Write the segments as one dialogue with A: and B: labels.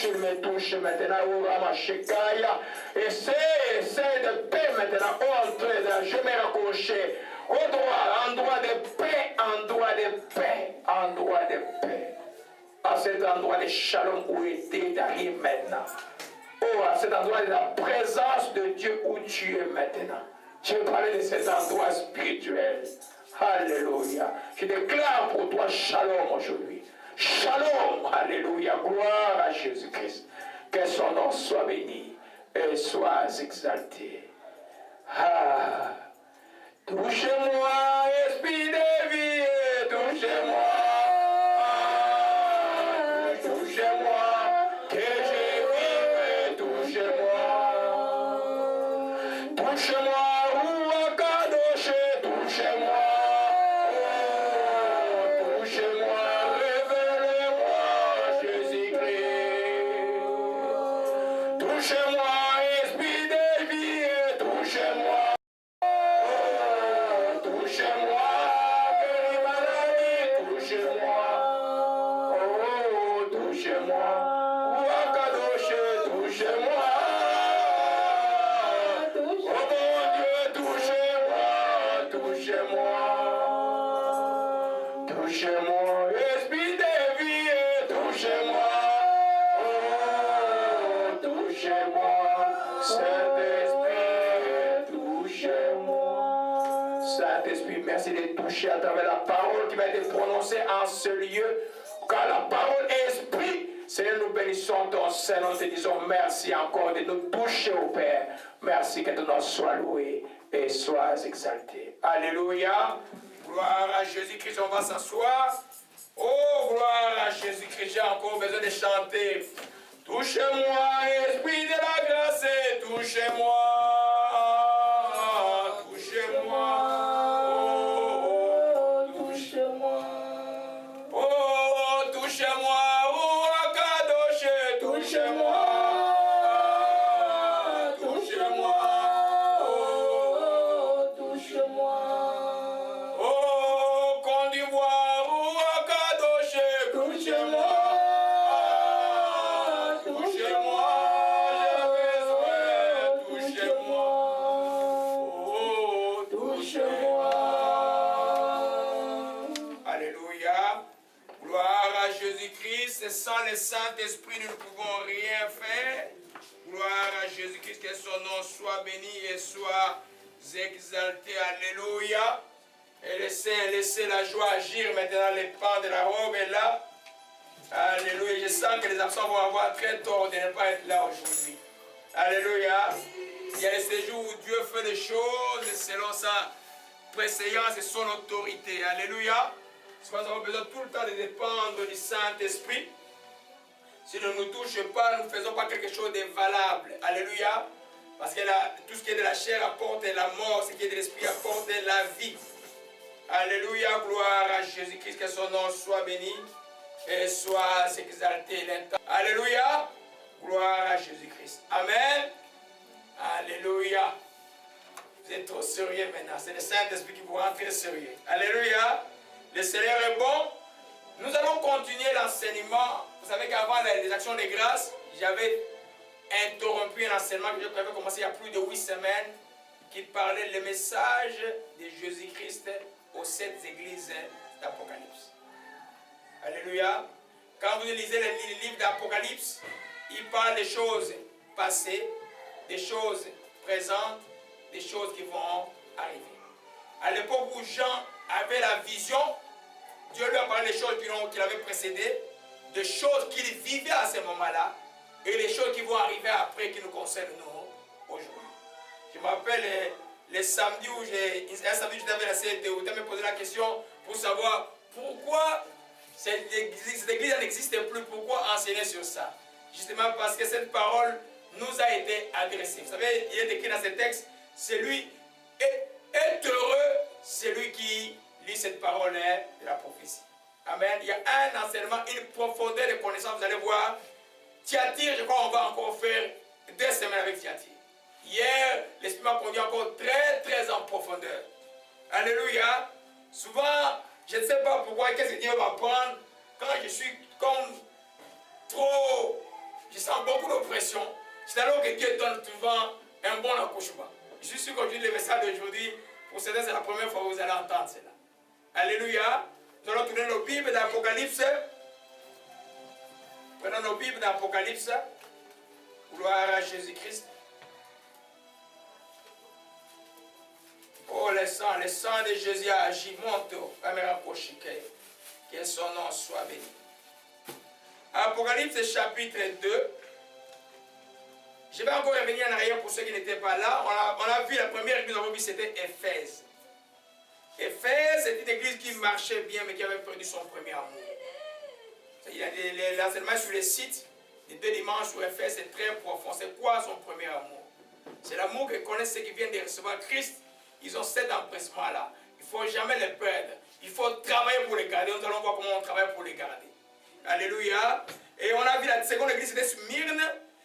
A: il me touche maintenant. Essaye de paix maintenant. Je me raccrocher. Endroit de paix, endroit de paix, endroit de paix. À cet endroit de shalom où était d'arriver maintenant. Oh, à cet endroit de la présence de Dieu où tu es maintenant. Je vais parler de cet endroit spirituel. Alléluia. Je déclare pour toi shalom aujourd'hui. Shalom. Alléluia. Gloire à Jésus-Christ. Que son nom soit béni et soit exalté. Ah. Touchez-moi, esprit de vie, touchez-moi. Touchez-moi, que je vive, touchez-moi. Touchez-moi, Rouakadoche, touchez-moi. Touchez-moi, révélez-moi, Jésus-Christ. Touchez-moi, esprit de vie, touchez-moi. Touchez-moi, guéris maladie, touchez-moi. Oh, touchez-moi. Ouakadoche, touchez-moi. Oh mon Dieu, touchez-moi, touchez-moi. Touchez-moi, esprit de vie, touchez-moi. Oh, touchez-moi, Saint-Esprit, touchez-moi. Saint-Esprit, merci de toucher à travers la parole qui va être prononcée en ce lieu. Car la parole est esprit. Seigneur, nous bénissons ton Seigneur, nous te disons merci encore de nous toucher au Père. Merci que ton nom soit loué et soit exalté. Alléluia. Gloire à Jésus-Christ, on va s'asseoir. Oh, gloire à Jésus-Christ, j'ai encore besoin de chanter. Touchez-moi, esprit de la grâce, touchez-moi. Touchez-moi. Touchez-moi, oh Akadoche, touchez-moi, touchez-moi, oh, touchez-moi, oh, Côte d'Ivoire, oh Akadoche, touchez-moi, touchez-moi, j'ai besoin, touchez-moi, oh, touchez-moi, alléluia. Gloire à Jésus-Christ, sans le Saint-Esprit, nous ne pouvons rien faire. Gloire à Jésus-Christ, que son nom soit béni et soit exalté. Alléluia. Et laissez la joie agir maintenant. Les pans de la robe est là. Alléluia. Je sens que les absents vont avoir très tort de ne pas être là aujourd'hui. Alléluia. Il y a ces jours où Dieu fait les choses selon sa préséance et son autorité. Alléluia. Nous avons besoin tout le temps de dépendre du Saint-Esprit. S'il ne nous touche pas, nous ne faisons pas quelque chose de valable. Alléluia. Parce que tout ce qui est de la chair apporte la mort, ce qui est de l'esprit apporte la vie. Alléluia. Gloire à Jésus-Christ, que son nom soit béni et soit exalté. Alléluia. Gloire à Jésus-Christ. Amen. Alléluia. Vous êtes trop sérieux maintenant. C'est le Saint-Esprit qui vous rend très sérieux. Alléluia. Le Seigneur est bon. Nous allons continuer l'enseignement. Vous savez qu'avant les actions de grâce, j'avais interrompu un enseignement que j'avais commencé il y a plus de 8 semaines qui parlait le message de Jésus-Christ aux 7 églises d'Apocalypse. Alléluia. Quand vous lisez les livres d'Apocalypse, il parle des choses passées, des choses présentes, des choses qui vont arriver. À l'époque où Jean avait la vision, Dieu lui a parlé des choses qui l'avaient précédé, des choses qu'il vivait à ce moment-là, et les choses qui vont arriver après qui nous concernent nous aujourd'hui. Je me rappelle les samedis où un samedi j'étais avec la CNT où tu me posé la question pour savoir pourquoi cette église n'existe plus, pourquoi enseigner sur ça. Justement parce que cette parole nous a été adressée. Vous savez, il est écrit dans ce texte, celui est heureux, celui qui lit cette parole de la prophétie. Amen. Il y a un enseignement, une profondeur de connaissance. Vous allez voir, Thyatire, je crois qu'on va encore faire 2 semaines avec Thyatire. Hier, l'Esprit m'a conduit encore très en profondeur. Alléluia. Souvent, je ne sais pas pourquoi, qu'est-ce que Dieu va prendre quand je suis comme trop Je sens beaucoup d'oppression. C'est alors que Dieu donne souvent un bon accouchement. Je suis sûr qu'aujourd'hui, le message d'aujourd'hui, pour certains, c'est la première fois que vous allez entendre cela. Alléluia. Nous allons tourner nos Bibles d'Apocalypse. Prenons nos Bibles d'Apocalypse. Gloire à Jésus-Christ. Oh, le sang de Jésus a agi. Monte, que son nom soit béni. Apocalypse chapitre 2. Je vais encore revenir en arrière pour ceux qui n'étaient pas là. On a vu la première église, on a vu c'était Éphèse. Éphèse, c'est une église qui marchait bien, mais qui avait perdu son premier amour. Il y a l'enseignement sur les sites, les 2 dimanches sur Éphèse, c'est très profond. C'est quoi son premier amour? C'est l'amour que connaissent ceux qui viennent de recevoir Christ. Ils ont cet empressement-là. Il ne faut jamais les perdre. Il faut travailler pour les garder. Nous allons voir comment on travaille pour les garder. Alléluia. Et on a vu la seconde église, c'était Smyrne.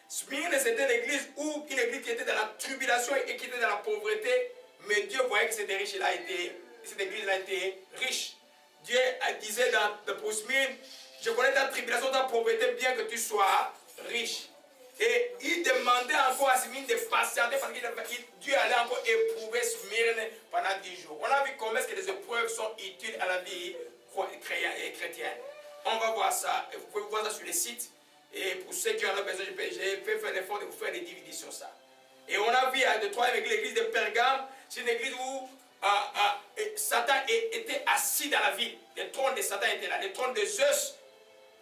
A: Smyrne, c'était l'église où une église qui était dans la tribulation et qui était dans la pauvreté. Mais Dieu voyait que cette église-là était riche. Dieu disait pour Smyrne, je connais ta tribulation, ta pauvreté, bien que tu sois riche. Et il demandait encore à Smyrne de patienter parce que Dieu allait encore éprouver Smyrne pendant 10 jours. On a vu comment est-ce que les épreuves sont utiles à la vie chrétienne. On va voir ça. Et vous pouvez voir ça sur les sites. Et pour ceux qui en ont besoin, j'ai fait l'effort de vous faire des DVD sur ça. Et on a vu de troisième église, l'église de Pergame. C'est une église où Satan était assis dans la ville. Le trône de Satan était là. Le trône de Zeus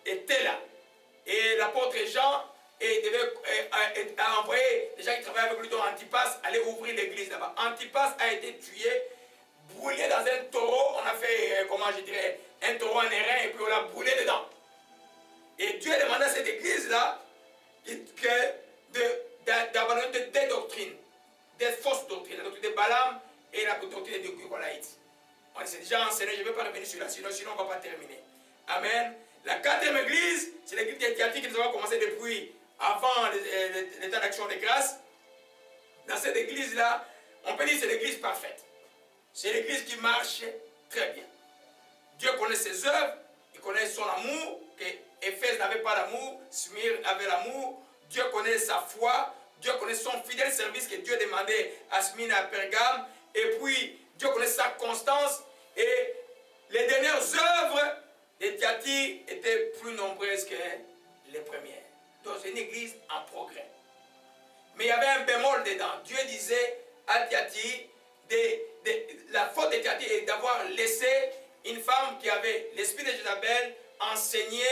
A: était là. Et l'apôtre Jean a envoyé les gens qui travaillaient avec lui, dont Antipas, aller ouvrir l'église là-bas. Antipas a été tué, brûlé dans un taureau. On a fait, comment je dirais, un taureau en airain et puis on l'a brûlé dedans. Et Dieu a demandé à cette église-là d'abandonner des doctrines, des fausses doctrines, la doctrine de Balaam et la doctrine de Nicolaïte. On s'est déjà enseigné, je ne vais pas revenir sur là, sinon on ne va pas terminer. Amen. La 4e église, c'est l'église de Thyatire qui nous avons commencé depuis avant l'état d'action de grâce. Dans cette église-là, on peut dire que c'est l'église parfaite. C'est l'église qui marche très bien. Dieu connaît ses œuvres, il connaît son amour, que Éphèse n'avait pas d'amour, Smyrne avait l'amour. Dieu connaît sa foi, Dieu connaît son fidèle service que Dieu demandait à Smyrne et à Pergame. Et puis, Dieu connaît sa constance. Et les dernières œuvres de Thyatire étaient plus nombreuses que les premières. Donc, c'est une église en progrès. Mais il y avait un bémol dedans. Dieu disait à Thyatire, la faute de Thyatire est d'avoir laissé une femme qui avait l'esprit de Jézabel enseigner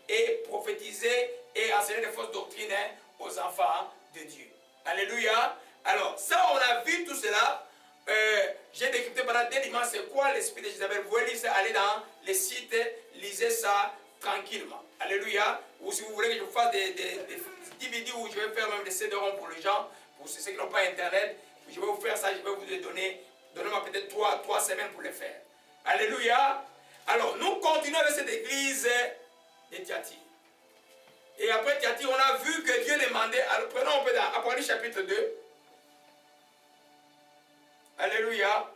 A: et prophétiser et enseigner des fausses doctrines aux enfants de Dieu. Alléluia. Alors, ça, on a vu tout cela. J'ai décrypté pendant 2 dimanches c'est quoi l'esprit de Jézabel. Vous pouvez lire ça, allez dans les sites, lisez ça tranquillement. Alléluia. Ou si vous voulez que je vous fasse des DVD où je vais faire même des CD-ROM pour les gens, pour ceux qui n'ont pas Internet, je vais vous faire ça, je vais vous les donner. Donnez-moi peut-être 3 semaines pour le faire. Alléluia. Alors, nous continuons avec cette église de Thyatire. Et après Thyatire, on a vu que Dieu demandait, alors prenons un peu dans Apocalypse chapitre 2. Alléluia.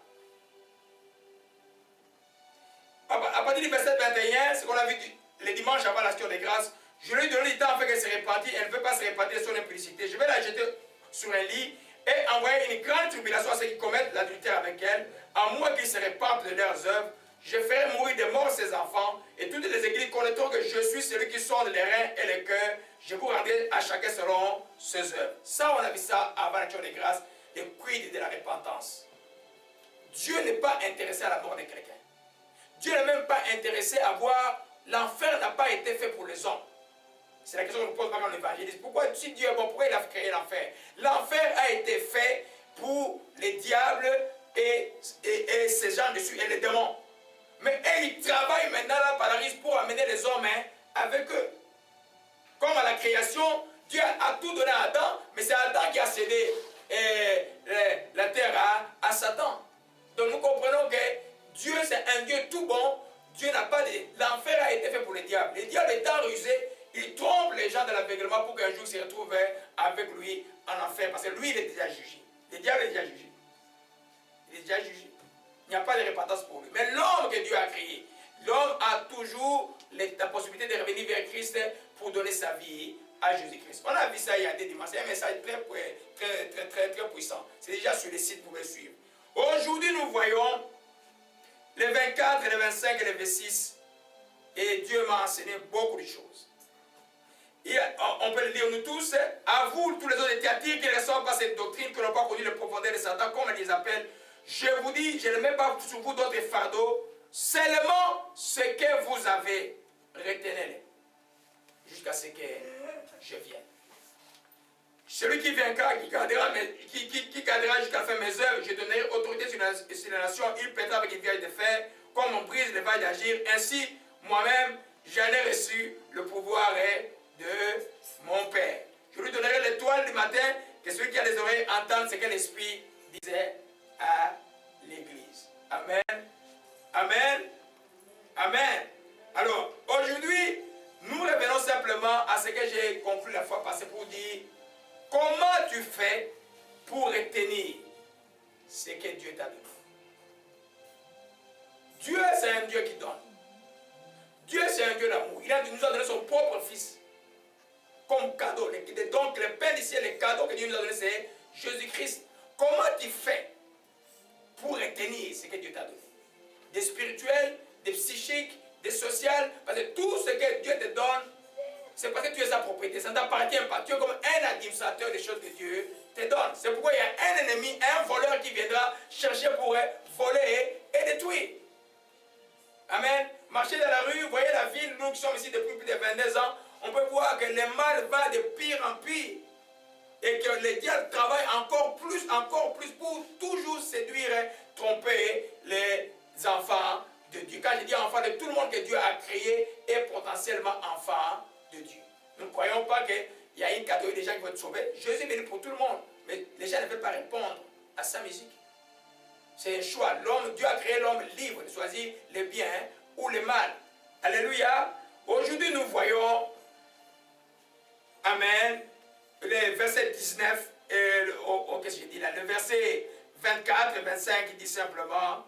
A: À partir du verset 21, ce qu'on a vu les dimanches avant l'action des grâces, je lui ai donné du temps afin qu'elle se répandisse, elle ne veut pas se répandre de son impudicité. Je vais la jeter sur un lit et envoyer une grande tribulation à ceux qui commettent l'adultère avec elle, à moins qu'ils se répandent de leurs œuvres. Je ferai mourir de mort ses enfants, et toutes les églises connaîtront que je suis celui qui sonde les reins et les cœurs. Je vous rendrai à chacun selon ses œuvres. Ça, on a vu ça avant l'action des grâces, le quid de la repentance. Dieu n'est pas intéressé à la mort de quelqu'un. Dieu n'est même pas intéressé à voir l'enfer n'a pas été fait pour les hommes. C'est la question qu'on nous pose dans l'évangéliste. Pourquoi, si Dieu est bon, pourquoi il a créé l'enfer? L'enfer a été fait pour les diables et ces gens dessus, et les démons. Mais ils travaillent maintenant là par la risque pour amener les hommes avec eux. Comme à la création, Dieu a tout donné à Adam, mais c'est Adam qui a cédé la terre à Satan. Donc nous comprenons que Dieu c'est un Dieu tout bon. Dieu n'a pas de... L'enfer a été fait pour les diables. Les diables étant rusés, ils trompent les gens de l'aveuglement pour qu'un jour ils se retrouvent avec lui en enfer. Parce que lui, il est déjà jugé. Le diable est déjà jugé. Il est déjà jugé. Il n'y a pas de repentance pour lui. Mais l'homme que Dieu a créé, l'homme a toujours la possibilité de revenir vers Christ pour donner sa vie à Jésus-Christ. On a vu ça il y a des dimanches. C'est un message très puissant. C'est déjà sur le site, vous pouvez suivre. Aujourd'hui, nous voyons les 24, les 25 et les 26. Et Dieu m'a enseigné beaucoup de choses. Et on peut le lire nous tous. À vous, tous les autres théâtiques qui ne reçoivent pas cette doctrine, qui n'ont pas connu le profondeur de Satan, comme on les appelle, je vous dis, je ne mets pas sur vous d'autres fardeaux, seulement ce que vous avez, retenez-les, jusqu'à ce que je vienne. Celui qui vaincra, qui gardera jusqu'à la fin mes œuvres, je donnerai autorité sur la nation, il pètera avec une vieille de fer, comme on brise les vailles d'agir. Ainsi, moi-même, j'en ai reçu le pouvoir de mon Père. Je lui donnerai l'étoile du matin, que celui qui a les oreilles entende ce que l'Esprit disait à l'Église. Amen. Amen. Amen. Alors, aujourd'hui, nous revenons simplement à ce que j'ai conclu la fois passée pour dire comment tu fais pour retenir ce que Dieu t'a donné. Dieu, c'est un Dieu qui donne. Dieu, c'est un Dieu d'amour. Il nous a donné son propre Fils comme cadeau. Donc, le Père du ciel, le cadeau que Dieu nous a donné, c'est Jésus-Christ. Comment tu fais pour retenir ce que Dieu t'a donné? Des spirituels, des psychiques, des sociales, parce que tout ce que Dieu te donne, c'est parce que tu es sa propriété, ça ne t'appartient pas. Tu es comme un administrateur des choses que Dieu te donne. C'est pourquoi il y a un ennemi, un voleur qui viendra chercher pour voler et détruire. Amen. Marchez dans la rue, voyez la ville, nous qui sommes ici depuis plus de 22 ans, on peut voir que le mal va de pire en pire. Et que les diables travaillent encore plus pour toujours séduire, tromper les enfants de Dieu. Quand je dis enfants, de tout le monde que Dieu a créé est potentiellement enfant de Dieu. Nous ne croyons pas qu'il y a une catégorie de gens qui vont être sauvés. Jésus est venu pour tout le monde. Mais les gens ne veulent pas répondre à sa musique. C'est un choix. Dieu a créé l'homme libre de choisir le bien ou le mal. Alléluia. Aujourd'hui, nous voyons, amen, le verset 19, qu'est-ce que je dis là? Le verset 24 et 25 qui dit simplement,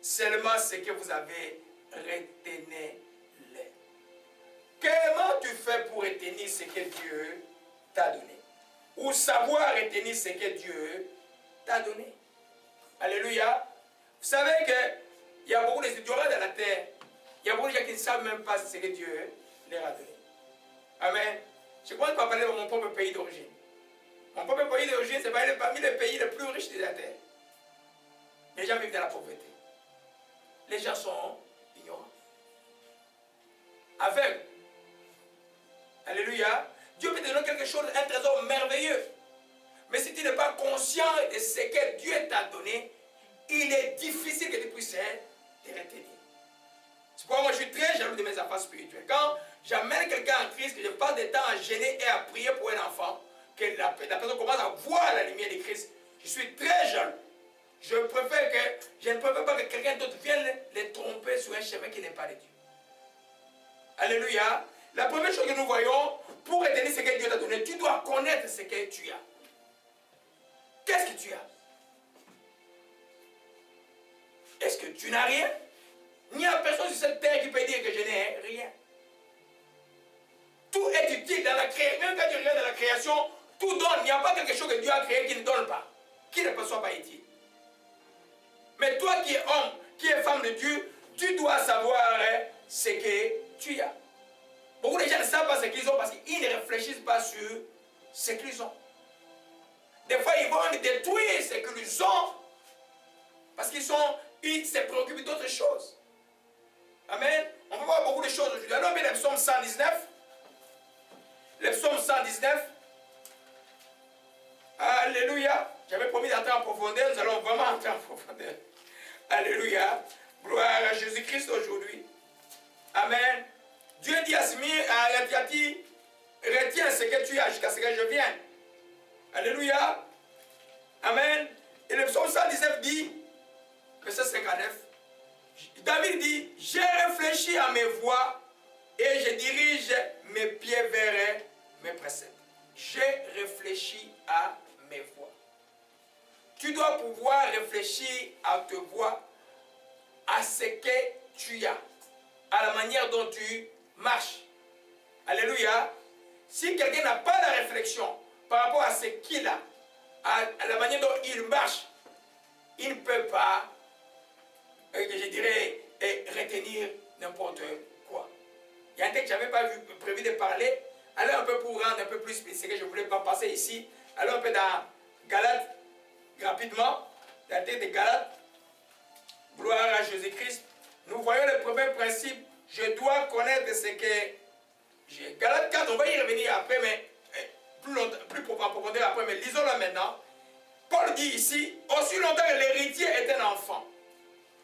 A: seulement ce que vous avez, retenez-les. Comment tu fais pour retenir ce que Dieu t'a donné? Ou savoir retenir ce que Dieu t'a donné? Alléluia. Vous savez qu'il y a beaucoup d'étudiants dans la terre. Il y a beaucoup de gens qui ne savent même pas ce que Dieu leur a donné. Amen. Je crois qu'on va parler de mon propre pays d'origine. Mon propre pays d'origine, c'est parmi les pays les plus riches de la terre. Les gens vivent dans la pauvreté. Les gens sont ignorants. Aveugles. Alléluia. Dieu peut te donner quelque chose, un trésor merveilleux. Mais si tu n'es pas conscient de ce que Dieu t'a donné, il est difficile que tu puisses te retenir. C'est pourquoi moi je suis très jaloux de mes affaires spirituelles. Quand j'amène quelqu'un en Christ, que je passe des temps à gêner et à prier pour un enfant, que la personne commence à voir la lumière de Christ, je suis très jaloux. Je ne préfère pas que quelqu'un d'autre vienne les tromper sur un chemin qui n'est pas de Dieu. Alléluia. La première chose que nous voyons, pour retenir ce que Dieu t'a donné, tu dois connaître ce que tu as. Qu'est-ce que tu as? Est-ce que tu n'as rien? Il n'y a personne sur cette terre qui peut dire que je n'ai rien. Tout est utile dans la création. Même quand tu regardes dans la création, tout donne. Il n'y a pas quelque chose que Dieu a créé qui ne donne pas, qui ne soit pas utile. Mais toi qui es homme, qui es femme de Dieu, tu dois savoir ce que tu as. Beaucoup de gens ne savent pas ce qu'ils ont parce qu'ils ne réfléchissent pas sur ce qu'ils ont. Des fois, ils vont détruire ce qu'ils ont parce qu'ils se préoccupent d'autres choses. Amen. On peut voir beaucoup de choses aujourd'hui. Alors, bien, le psaume 119. Le psaume 119. Alléluia. J'avais promis d'entrer en profondeur. Nous allons vraiment entrer en profondeur. Alléluia. Gloire à Jésus-Christ aujourd'hui. Amen. Dieu dit à Yati, retiens ce que tu as jusqu'à ce que je vienne. Alléluia. Amen. Et le psaume 119 dit, verset 59, David dit, j'ai réfléchi à mes voies et je dirige mes pieds vers mes préceptes. J'ai réfléchi à mes voies. Tu dois pouvoir réfléchir à tes voies, à ce que tu as, à la manière dont tu marches. Alléluia. Si quelqu'un n'a pas la réflexion par rapport à ce qu'il a, à la manière dont il marche, il ne peut pas, je dirais, retenir n'importe quoi. Il y a un texte que je n'avais pas prévu de parler. Alors un peu pour rendre un peu plus spécifique, je ne voulais pas passer ici. Alors un peu dans Galates, rapidement, dans le texte de Galates, gloire à Jésus-Christ. Nous voyons le premier principe, je dois connaître ce que j'ai. Galates 4, on va y revenir après, mais plus profondément après, mais lisons-le maintenant. Paul dit ici, aussi longtemps que l'héritier est un enfant,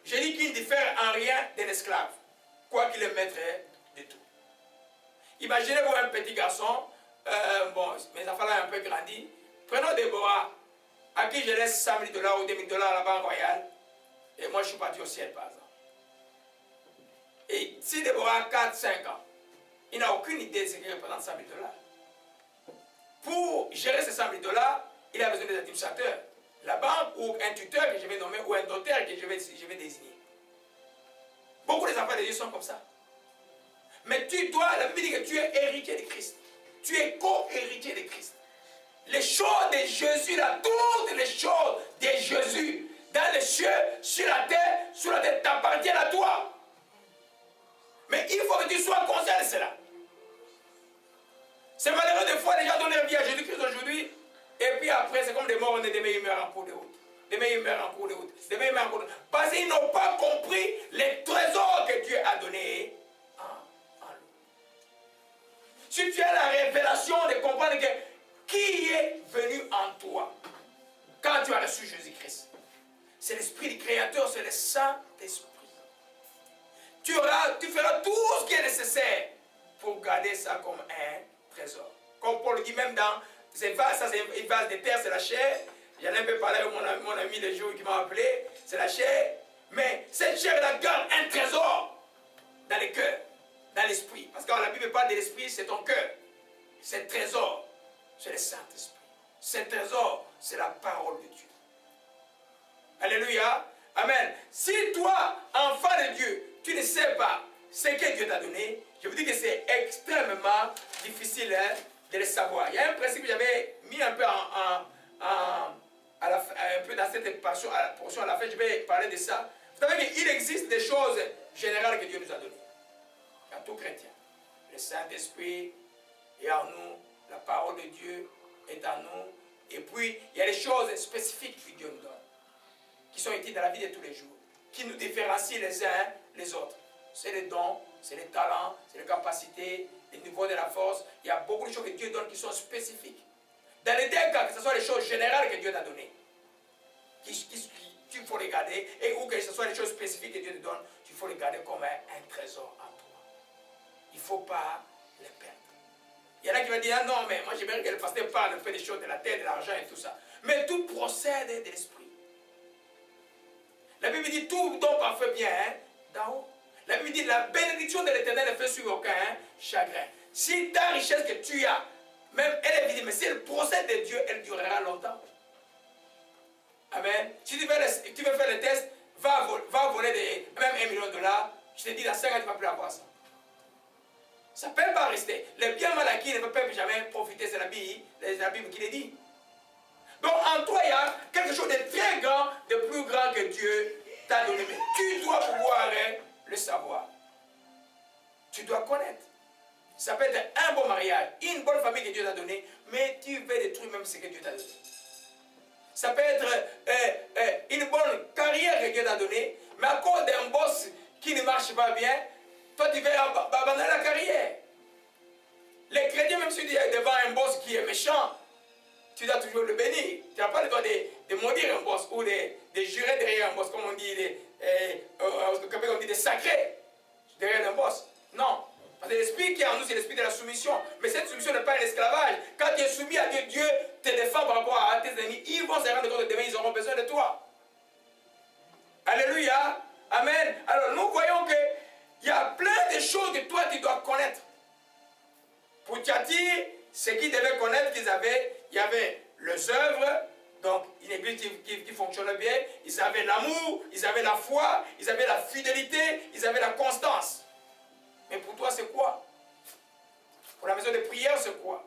A: je dis qu'il ne diffère en rien d'un esclave, quoi qu'il est maître de tout. Imaginez-vous un petit garçon, bon, mes enfants là ont un peu grandi. Prenons Déborah, à qui je laisse 100 000 $ ou 2 000 $ à la Banque Royale, et moi je suis parti au ciel par exemple. Et si Déborah a 4-5 ans, il n'a aucune idée de ce qui représente 100 000 $. Pour gérer ces 100 000 $, il a besoin des administrateurs. La banque ou un tuteur que je vais nommer ou un notaire que je vais désigner. Beaucoup des enfants de Dieu sont comme ça. Mais tu dois, la Bible dit que tu es héritier de Christ. Tu es co-héritier de Christ. Les choses de Jésus, là, toutes les choses de Jésus, dans les cieux, sur la terre t'appartiennent à toi. Mais il faut que tu sois conscient de cela. C'est malheureux des fois, les gens donnent leur vie à Jésus-Christ aujourd'hui, et puis après, c'est comme des morts, demain ils meurent en cours de route. Demain ils meurent en cours de route. Demain ils meurent en cours de route. Parce qu'ils n'ont pas compris les trésors que Dieu a donnés en lui. Si tu as la révélation de comprendre que qui est venu en toi quand tu as reçu Jésus-Christ, c'est l'Esprit du Créateur, c'est le Saint-Esprit. Tu feras tout ce qui est nécessaire pour garder ça comme un trésor. Comme Paul dit même dans ces vases, ça c'est une vase de terre, c'est la chair. J'en ai un peu parlé avec mon ami le jour qui m'a appelé, c'est la chair. Mais cette chair-là garde un trésor dans le cœur, dans l'esprit. Parce que quand la Bible parle de l'esprit, c'est ton cœur. Ce trésor, c'est le Saint-Esprit. Ce trésor, c'est la parole de Dieu. Alléluia. Amen. Si toi, enfant de Dieu, tu ne sais pas ce que Dieu t'a donné, je vous dis que c'est extrêmement difficile de le savoir. Il y a un principe que j'avais mis un peu un peu dans cette portion à la fin, je vais parler de ça. Vous savez qu'il existe des choses générales que Dieu nous a données. À tout chrétien. Le Saint-Esprit est en nous, la parole de Dieu est en nous, et puis il y a des choses spécifiques que Dieu nous donne, qui sont utiles dans la vie de tous les jours, qui nous différencient les uns les autres. C'est les dons, c'est les talents, c'est les capacités, les niveaux de la force. Il y a beaucoup de choses que Dieu donne qui sont spécifiques. Dans les deux cas, que ce soit les choses générales que Dieu t'a données, qu'il faut les garder, ou que ce soit les choses spécifiques que Dieu te donne, il faut les garder comme un trésor en toi. Il ne faut pas les perdre. Il y en a qui vont dire, ah non, mais moi j'aimerais que le pasteur parle un peu des choses de la terre, de l'argent et tout ça. Mais tout procède de l'esprit. La Bible dit, tout don parfait bien d'en haut. La Bible dit, la bénédiction de l'Éternel ne fait sur aucun chagrin. Si ta richesse que tu as, même elle est visible, mais si elle procède de Dieu, elle durera longtemps. Amen. Si tu veux faire le test, va voler même $1 million. Je te dis, dans 5 ans, tu ne vas plus avoir ça. Ça ne peut pas rester. Le bien mal acquis ne peut jamais profiter, c'est la Bible qui le dit. Donc en toi, il y a quelque chose de très grand, de plus grand que Dieu t'a donné. Mais tu dois pouvoir le savoir. Tu dois connaître. Ça peut être un bon mariage, une bonne famille que Dieu t'a donnée, mais tu veux détruire même ce que Dieu t'a donné. Ça peut être une bonne carrière que Dieu t'a donnée, mais à cause d'un boss qui ne marche pas bien, toi tu veux abandonner la carrière. Les chrétiens, même si tu es devant un boss qui est méchant, tu dois toujours le bénir. Tu n'as pas le droit de maudire un boss ou de jurer derrière un boss, comme on dit, on dit des sacrés derrière un boss. Non. Parce que l'esprit qui est en nous, c'est l'esprit de la soumission. Mais cette soumission n'est pas un esclavage. Quand tu es soumis à Dieu, Dieu te défend par rapport à tes ennemis. Ils vont se rendre compte que demain, ils auront besoin de toi. Alléluia. Amen. Alors nous voyons qu'il y a plein de choses que toi, tu dois connaître. Pour Thyatire, ce qu'ils devaient connaître, il y avait les œuvres, donc une église qui fonctionne bien, ils avaient l'amour, ils avaient la foi, ils avaient la fidélité, ils avaient la constance. Mais pour toi, c'est quoi? Pour la maison de prière, c'est quoi?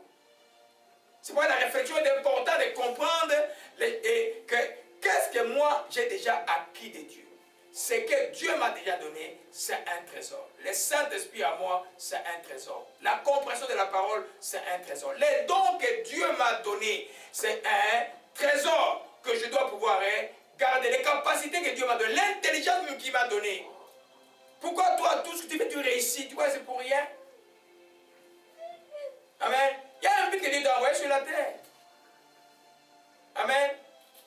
A: C'est pourquoi la réflexion est importante de comprendre qu'est-ce que moi j'ai déjà acquis de Dieu. Ce que Dieu m'a déjà donné, c'est un trésor. Le Saint-Esprit à moi, c'est un trésor. La compréhension de la parole, c'est un trésor. Les dons que Dieu m'a donnés, c'est un trésor que je dois pouvoir garder. Les capacités que Dieu m'a données, l'intelligence qu'il m'a donnée. Pourquoi toi, tout ce que tu fais, tu réussis? Tu vois, c'est pour rien. Amen. Il y a un but que Dieu t'a envoyé sur la terre. Amen.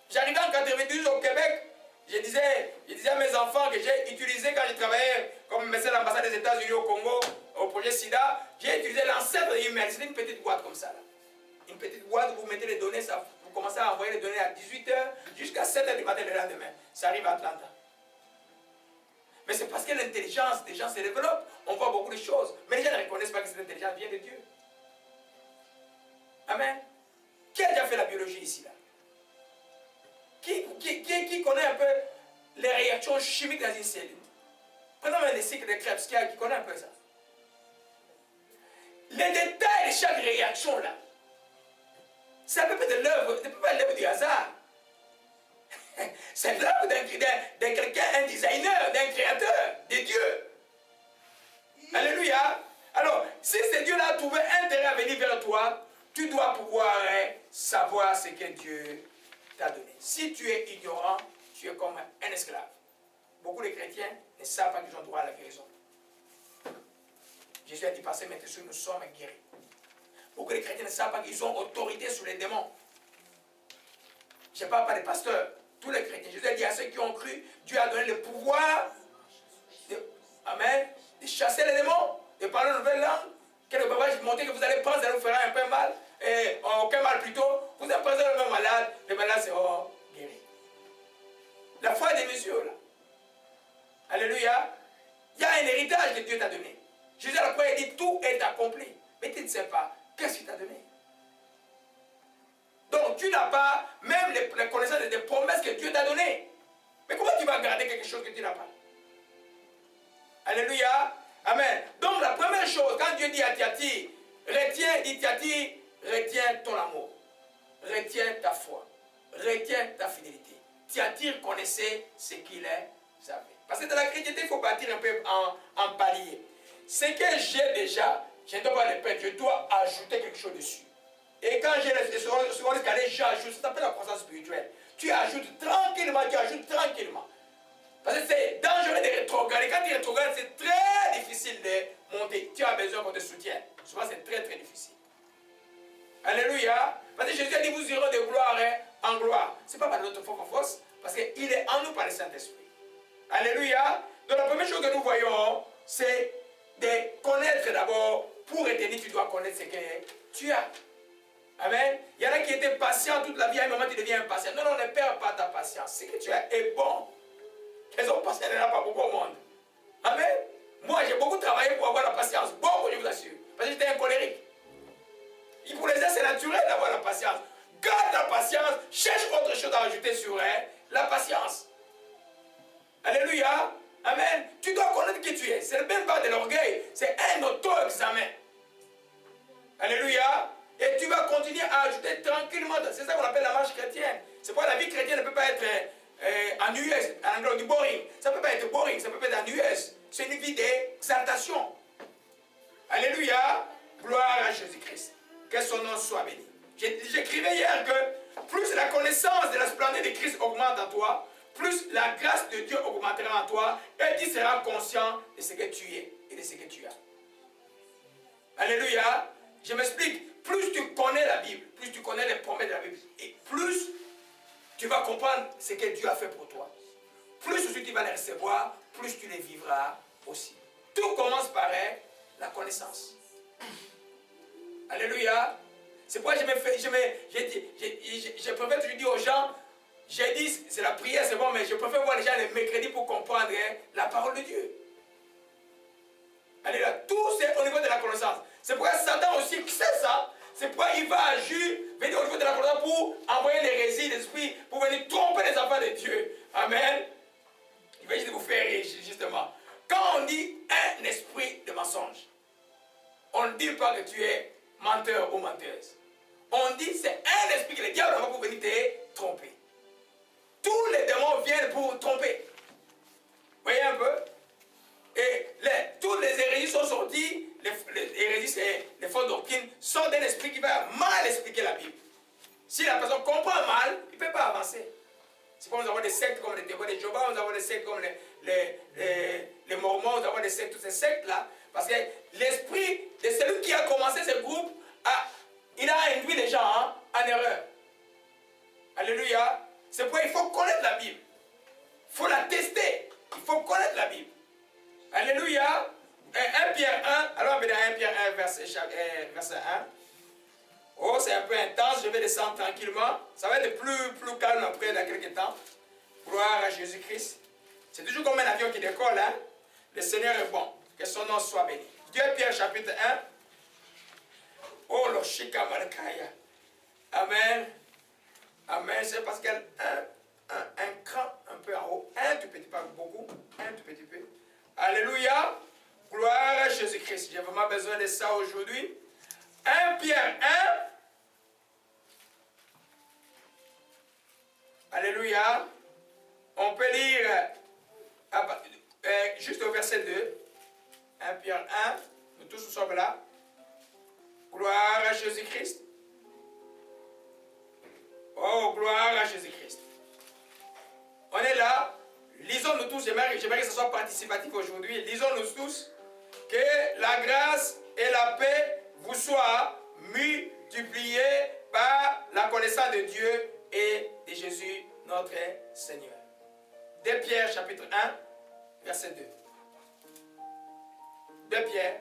A: J'arrivais en 92 au Québec. Je disais à mes enfants que j'ai utilisé quand je travaillais comme médecin de l'ambassade des États-Unis au Congo, au projet SIDA, j'ai utilisé l'ancêtre de l'email. C'était une petite boîte comme ça. Là. Une petite boîte où vous mettez les données, ça, vous commencez à envoyer les données à 18 h jusqu'à 7 h du matin le lendemain. Ça arrive à Atlanta. Mais c'est parce que l'intelligence des gens se développe. On voit beaucoup de choses. Mais les gens ne reconnaissent pas que cette intelligence vient de Dieu. Amen. Qui a déjà fait la biologie ici là? Qui connaît un peu les réactions chimiques dans une cellule? Prenons un des cycles de Krebs, qui connaît un peu ça. Les détails de chaque réaction là, ça peut être l'œuvre, ça peut pas être l'œuvre du hasard. C'est l'œuvre d'un quelqu'un, un designer, d'un créateur, de Dieu. Alléluia. Alors, si ce Dieu-là a trouvé intérêt à venir vers toi, tu dois pouvoir savoir ce que Dieu t'a donné. Si tu es ignorant, tu es comme un esclave. Beaucoup de chrétiens ne savent pas qu'ils ont droit à la guérison. Jésus a dit, passez maintenant, nous sommes guéris. Beaucoup de chrétiens ne savent pas qu'ils ont autorité sur les démons. Je ne parle pas des pasteurs, tous les chrétiens. Jésus a dit à ceux qui ont cru, Dieu a donné le pouvoir de chasser les démons, de parler une nouvelle langue. Que le papa montrer que vous allez prendre, ça vous fera un peu mal, et aucun mal plutôt. Vous allez prendre le même malade, les malades seront guéris. La foi est des mesures là. Alléluia. Il y a un héritage que Dieu t'a donné. Jésus à la croix, il dit tout est accompli. Mais tu ne sais pas qu'est-ce qu'il t'a donné. Donc tu n'as pas même les connaissances des promesses que Dieu t'a données. Mais comment tu vas garder quelque chose que tu n'as pas? Alléluia. Amen. Donc la première chose, quand Dieu dit à Thyatire, retiens ton amour, retiens ta foi, retiens ta fidélité. Thyatire connaissait ce qu'il avait. Parce que dans la chrétienté, il faut bâtir un peu en palier. Ce que j'ai déjà, je ne dois pas le perdre, je dois ajouter quelque chose dessus. Et quand j'ai le second escalier, j'ajoute, ça s'appelle la croissance spirituelle. Tu ajoutes tranquillement, Parce que c'est dangereux de rétrograder. Quand tu rétrogrades, c'est très difficile de monter. Tu as besoin qu'on te soutienne. Souvent, c'est très très difficile. Alléluia. Parce que Jésus a dit, vous irez de gloire en gloire. Ce n'est pas par notre force, parce qu'il est en nous par le Saint-Esprit. Alléluia. Donc la première chose que nous voyons, c'est de connaître d'abord. Pour retenir, tu dois connaître ce que tu as. Amen. Il y en a qui étaient patients toute la vie, à un moment tu deviens impatient. Non, ne perds pas ta patience. Ce que tu as est bon. Les hommes patients, il n'y en a pas beaucoup au monde. Amen. Moi, j'ai beaucoup travaillé pour avoir la patience. Beaucoup, je vous assure. Parce que j'étais un colérique. Et pour les uns, c'est naturel d'avoir la patience. Garde la patience. Cherche autre chose à ajouter sur la patience. Alléluia. Amen. Tu dois connaître qui tu es. Ce n'est même pas de l'orgueil. C'est un auto-examen. Alléluia. Et tu vas continuer à ajouter tranquillement. C'est ça qu'on appelle la marche chrétienne. C'est pourquoi la vie chrétienne ne peut pas être ennuyeuse. En anglais, on dit boring. Ça ne peut pas être boring, ça ne peut pas être ennuyeuse. C'est une vie d'exaltation. Alléluia. Gloire à Jésus-Christ. Que son nom soit béni. J'écrivais hier que plus la connaissance de la splendeur de Christ augmente en toi, plus la grâce de Dieu augmentera en toi, et tu seras conscient de ce que tu es et de ce que tu as. Alléluia. Je m'explique. Plus tu connais la Bible, plus tu connais les promesses de la Bible, et plus tu vas comprendre ce que Dieu a fait pour toi. Plus aussi tu vas les recevoir, plus tu les vivras aussi. Tout commence par la connaissance. Alléluia. C'est pourquoi je préfère toujours dire aux gens, j'ai dit, c'est la prière, c'est bon, mais je préfère voir les gens le mercredi pour comprendre la parole de Dieu. Alléluia. Tout c'est au niveau de la connaissance. C'est pourquoi Satan aussi sait ça. C'est pourquoi il va agir, venir au niveau de la connaissance pour envoyer l'hérésie d'esprit, pour venir tromper les enfants de Dieu. Amen. Il va juste vous faire rire, justement. Quand on dit un esprit de mensonge, on ne dit pas que tu es c'est un esprit que le diable envoie pour venir te tromper. Tous les démons viennent pour tromper. Vous voyez un peu? Et toutes les hérésies sont sorties, les hérésies et les fausses doctrines sont d'un esprit qui va mal expliquer la Bible. Si la personne comprend mal, il ne peut pas avancer. C'est pourquoi nous avons des sectes comme les témoins de Jéhovah, nous avons des sectes comme les Mormons, nous avons des sectes, toutes ces sectes-là. Parce que l'esprit de celui qui a commencé ce groupe, il a induit les gens en erreur. Alléluia. C'est pourquoi il faut connaître la Bible. Il faut la tester. Il faut connaître la Bible. Alléluia. 1 Pierre 1, alors on va dans 1 Pierre 1, verset 1. Oh, c'est un peu intense, je vais descendre tranquillement. Ça va être plus calme après, dans quelques temps. Gloire à Jésus-Christ. C'est toujours comme un avion qui décolle, hein. Le Seigneur est bon. Que son nom soit béni. 2 Pierre chapitre 1. Oh, le Shikamalakaya. Amen. Amen. C'est parce qu'un cran un peu en haut. Un tout petit, pas beaucoup. Un tout petit peu. Alléluia. Gloire à Jésus-Christ. J'ai vraiment besoin de ça aujourd'hui. 1 Pierre 1. Alléluia. On peut lire juste au verset 2. 1 Pierre 1. Nous tous nous sommes là. Gloire à Jésus-Christ. Oh, gloire à Jésus-Christ. On est là. Lisons-nous tous. J'aimerais que ce soit participatif aujourd'hui. Lisons-nous tous. Que la grâce et la paix vous soient multipliées par la connaissance de Dieu et de Jésus, notre Seigneur. 2 Pierre, chapitre 1, verset 2. 2 Pierre,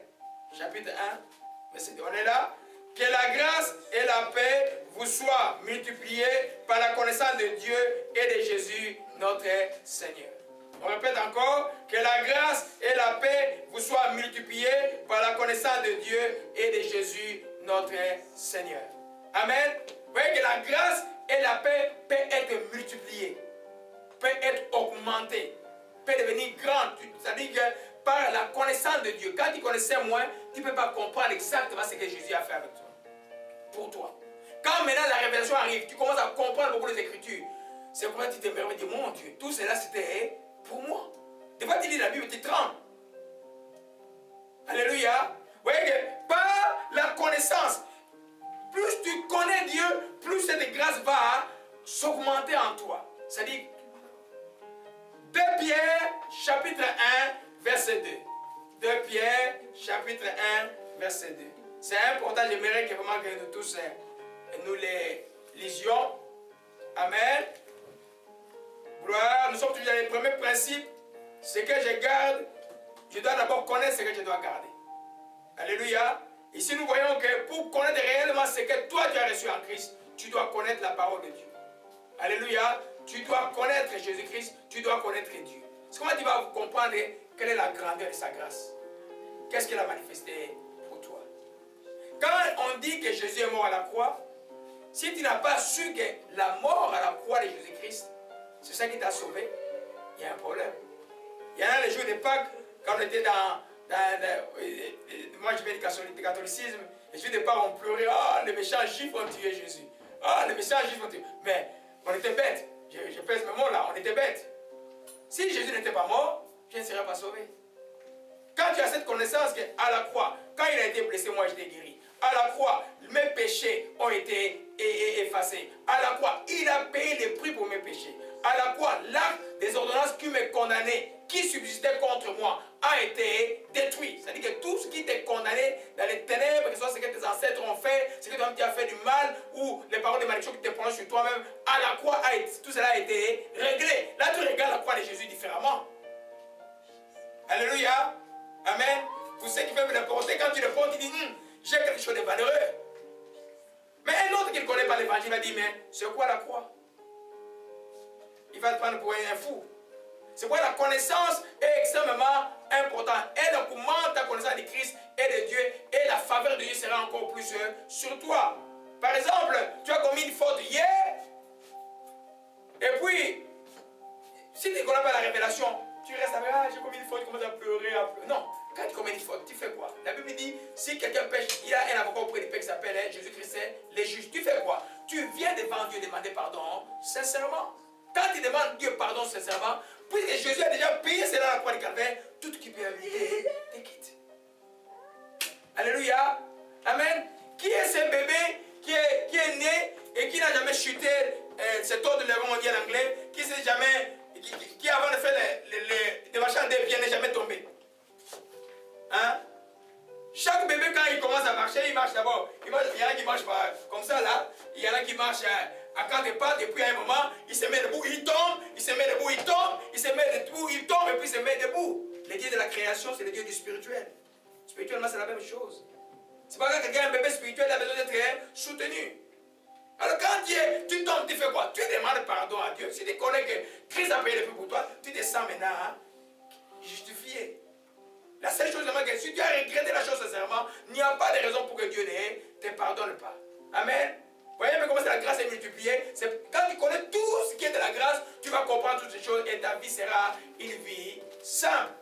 A: chapitre 1, verset 2. On est là. Que la grâce et la paix vous soient multipliées par la connaissance de Dieu et de Jésus, notre Seigneur. On répète encore, que la grâce et la paix vous soient multipliées par la connaissance de Dieu et de Jésus, notre Seigneur. Amen. Vous voyez que la grâce et la paix peuvent être multipliées, peuvent être augmentées, peuvent devenir grandes. C'est-à-dire que par la connaissance de Dieu, quand tu connaissais moins, tu ne peux pas comprendre exactement ce que Jésus a fait avec toi, pour toi. Quand maintenant la révélation arrive, tu commences à comprendre beaucoup les Écritures. C'est pourquoi tu te permets de dire, mon Dieu, tout cela c'était pour moi. Des fois tu lis la Bible, tu trembles. Alléluia. Vous voyez que par la connaissance, plus tu connais Dieu, plus cette grâce va s'augmenter en toi. C'est-à-dire, 2 Pierre, chapitre 1, verset 2. 2 Pierre, chapitre 1, verset 2. C'est important, j'aimerais que vraiment que nous tous, nous les lisions. Amen. Gloire, nous sommes toujours dans les premiers principes. Ce que je garde, je dois d'abord connaître ce que je dois garder. Alléluia. Ici, nous voyons que pour connaître réellement ce que toi tu as reçu en Christ, tu dois connaître la parole de Dieu. Alléluia. Tu dois connaître Jésus-Christ, tu dois connaître Dieu. C'est comment tu vas comprendre quelle est la grandeur de sa grâce. Qu'est-ce qu'il a manifesté pour toi. Quand on dit que Jésus est mort à la croix, si tu n'as pas su que la mort à la croix de Jésus-Christ, c'est ça qui t'a sauvé, il y a un problème. Il y en a les jours de Pâques, quand on était moi je viens du catholicisme, les jours de Pâques on pleurait, oh les méchants juifs ont tué Jésus. Oh les méchants juifs ont tué. Mais on était bêtes, je pèse mes mots là, on était bêtes. Si Jésus n'était pas mort, je ne serais pas sauvé. Quand tu as cette connaissance qu'à la croix, quand il a été blessé, moi j'étais guéri. À la croix, mes péchés ont été effacés. À la croix, il a payé le prix pour mes péchés. À la croix, l'acte des ordonnances qui me condamnaient, qui subsistait contre moi, a été détruit. C'est-à-dire que tout ce qui t'est condamné dans les ténèbres, que ce soit ce que tes ancêtres ont fait, ce que toi-même tu as fait du mal, ou les paroles de malédiction qui te prononcent sur toi-même, à la croix, tout cela a été réglé. Là, tu regardes la croix de Jésus différemment. Alléluia. Amen. Pour ceux qui peuvent le porter, quand tu le portes, tu dis, j'ai quelque chose de valeureux. Mais un autre qui ne connaît pas l'évangile va dire, mais c'est quoi la croix? Il va te prendre pour un fou. C'est pourquoi la connaissance est extrêmement importante. Elle augmente ta connaissance de Christ et de Dieu, et la faveur de Dieu sera encore plus sur toi. Par exemple, tu as commis une faute hier, et puis, si tu ne connais pas la révélation, tu restes avec, j'ai commis une faute, tu commences à pleurer, Non, quand tu commets une faute, tu fais quoi? La Bible dit, si quelqu'un pêche, il y a un avocat auprès du Père qui s'appelle Jésus-Christ, les juges. Tu fais quoi? tu viens devant Dieu demander pardon sincèrement. Quand tu demandes Dieu pardon sincèrement, puisque Jésus a déjà payé cela à la croix du Calvaire, toute culpabilité te quitte. Alléluia. Amen. Qui est ce bébé qui est né et qui n'a jamais chuté, cet ordre de lèvres, on dit en anglais, qui avant de faire les machins de vie n'est jamais tombé. Hein? Chaque bébé, quand il commence à marcher, il marche d'abord. Il y en a qui marchent comme ça là, il y en a qui marchent à quatre pattes, et puis à un moment, il se met debout, il tombe, il se met debout, il tombe, il se met debout, il tombe, et puis il se met debout. Le Dieu de la création, c'est le Dieu du spirituel. Spirituellement, c'est la même chose. C'est pas quand quelqu'un a un bébé spirituel, il a besoin d'être soutenu. Alors quand tu tombes, tu fais quoi? Tu demandes pardon à Dieu. Si tu connais que Christ a payé le prix pour toi, tu descends maintenant justifié. La seule chose, c'est que si tu as regretté la chose sincèrement, il n'y a pas de raison pour que Dieu ne te pardonne pas. Amen. Vous voyez comment la grâce est multipliée? Quand tu connais tout ce qui est de la grâce, tu vas comprendre toutes ces choses et ta vie sera une vie simple.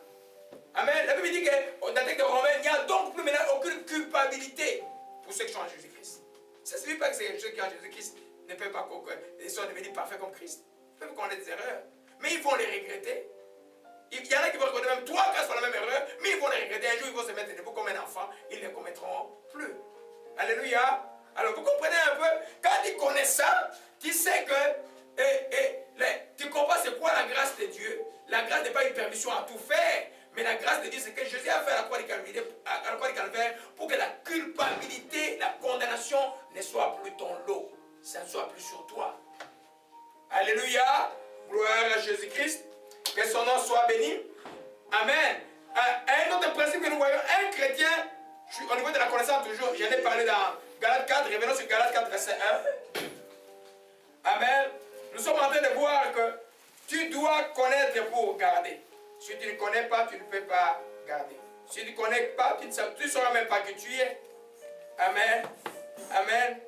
A: Amen. La Bible dit que dans le texte de Romains, il n'y a donc plus maintenant aucune culpabilité pour ceux qui sont en Jésus-Christ. Ça ne signifie pas que ceux qui sont en Jésus-Christ ne peuvent pas ils sont devenus parfaits comme Christ. Ils peuvent connaître des erreurs. Mais ils vont les regretter. Il y en a qui vont reconnaître même 3-4 fois la même erreur, mais ils vont les regretter. Un jour, ils vont se mettre debout comme un enfant. Ils ne les commettront plus. Alléluia. Alors, vous comprenez un peu? Quand tu connais ça, tu sais que tu comprends c'est quoi la grâce de Dieu. La grâce n'est pas une permission à tout faire. Mais la grâce de Dieu, c'est que Jésus a fait à la croix du Calvaire pour que la culpabilité, la condamnation ne soit plus ton lot. Ça ne soit plus sur toi. Alléluia. Gloire à Jésus-Christ. Que son nom soit béni. Amen. Un autre principe que nous voyons, un chrétien, au niveau de la connaissance toujours, j'en ai parlé dans Galates 4, revenons sur Galates 4, verset 1. Amen. Nous sommes en train de voir que tu dois connaître pour garder. Si tu ne connais pas, tu ne peux pas garder. Si tu ne connais pas, tu ne sauras même pas que tu es. Amen. Amen.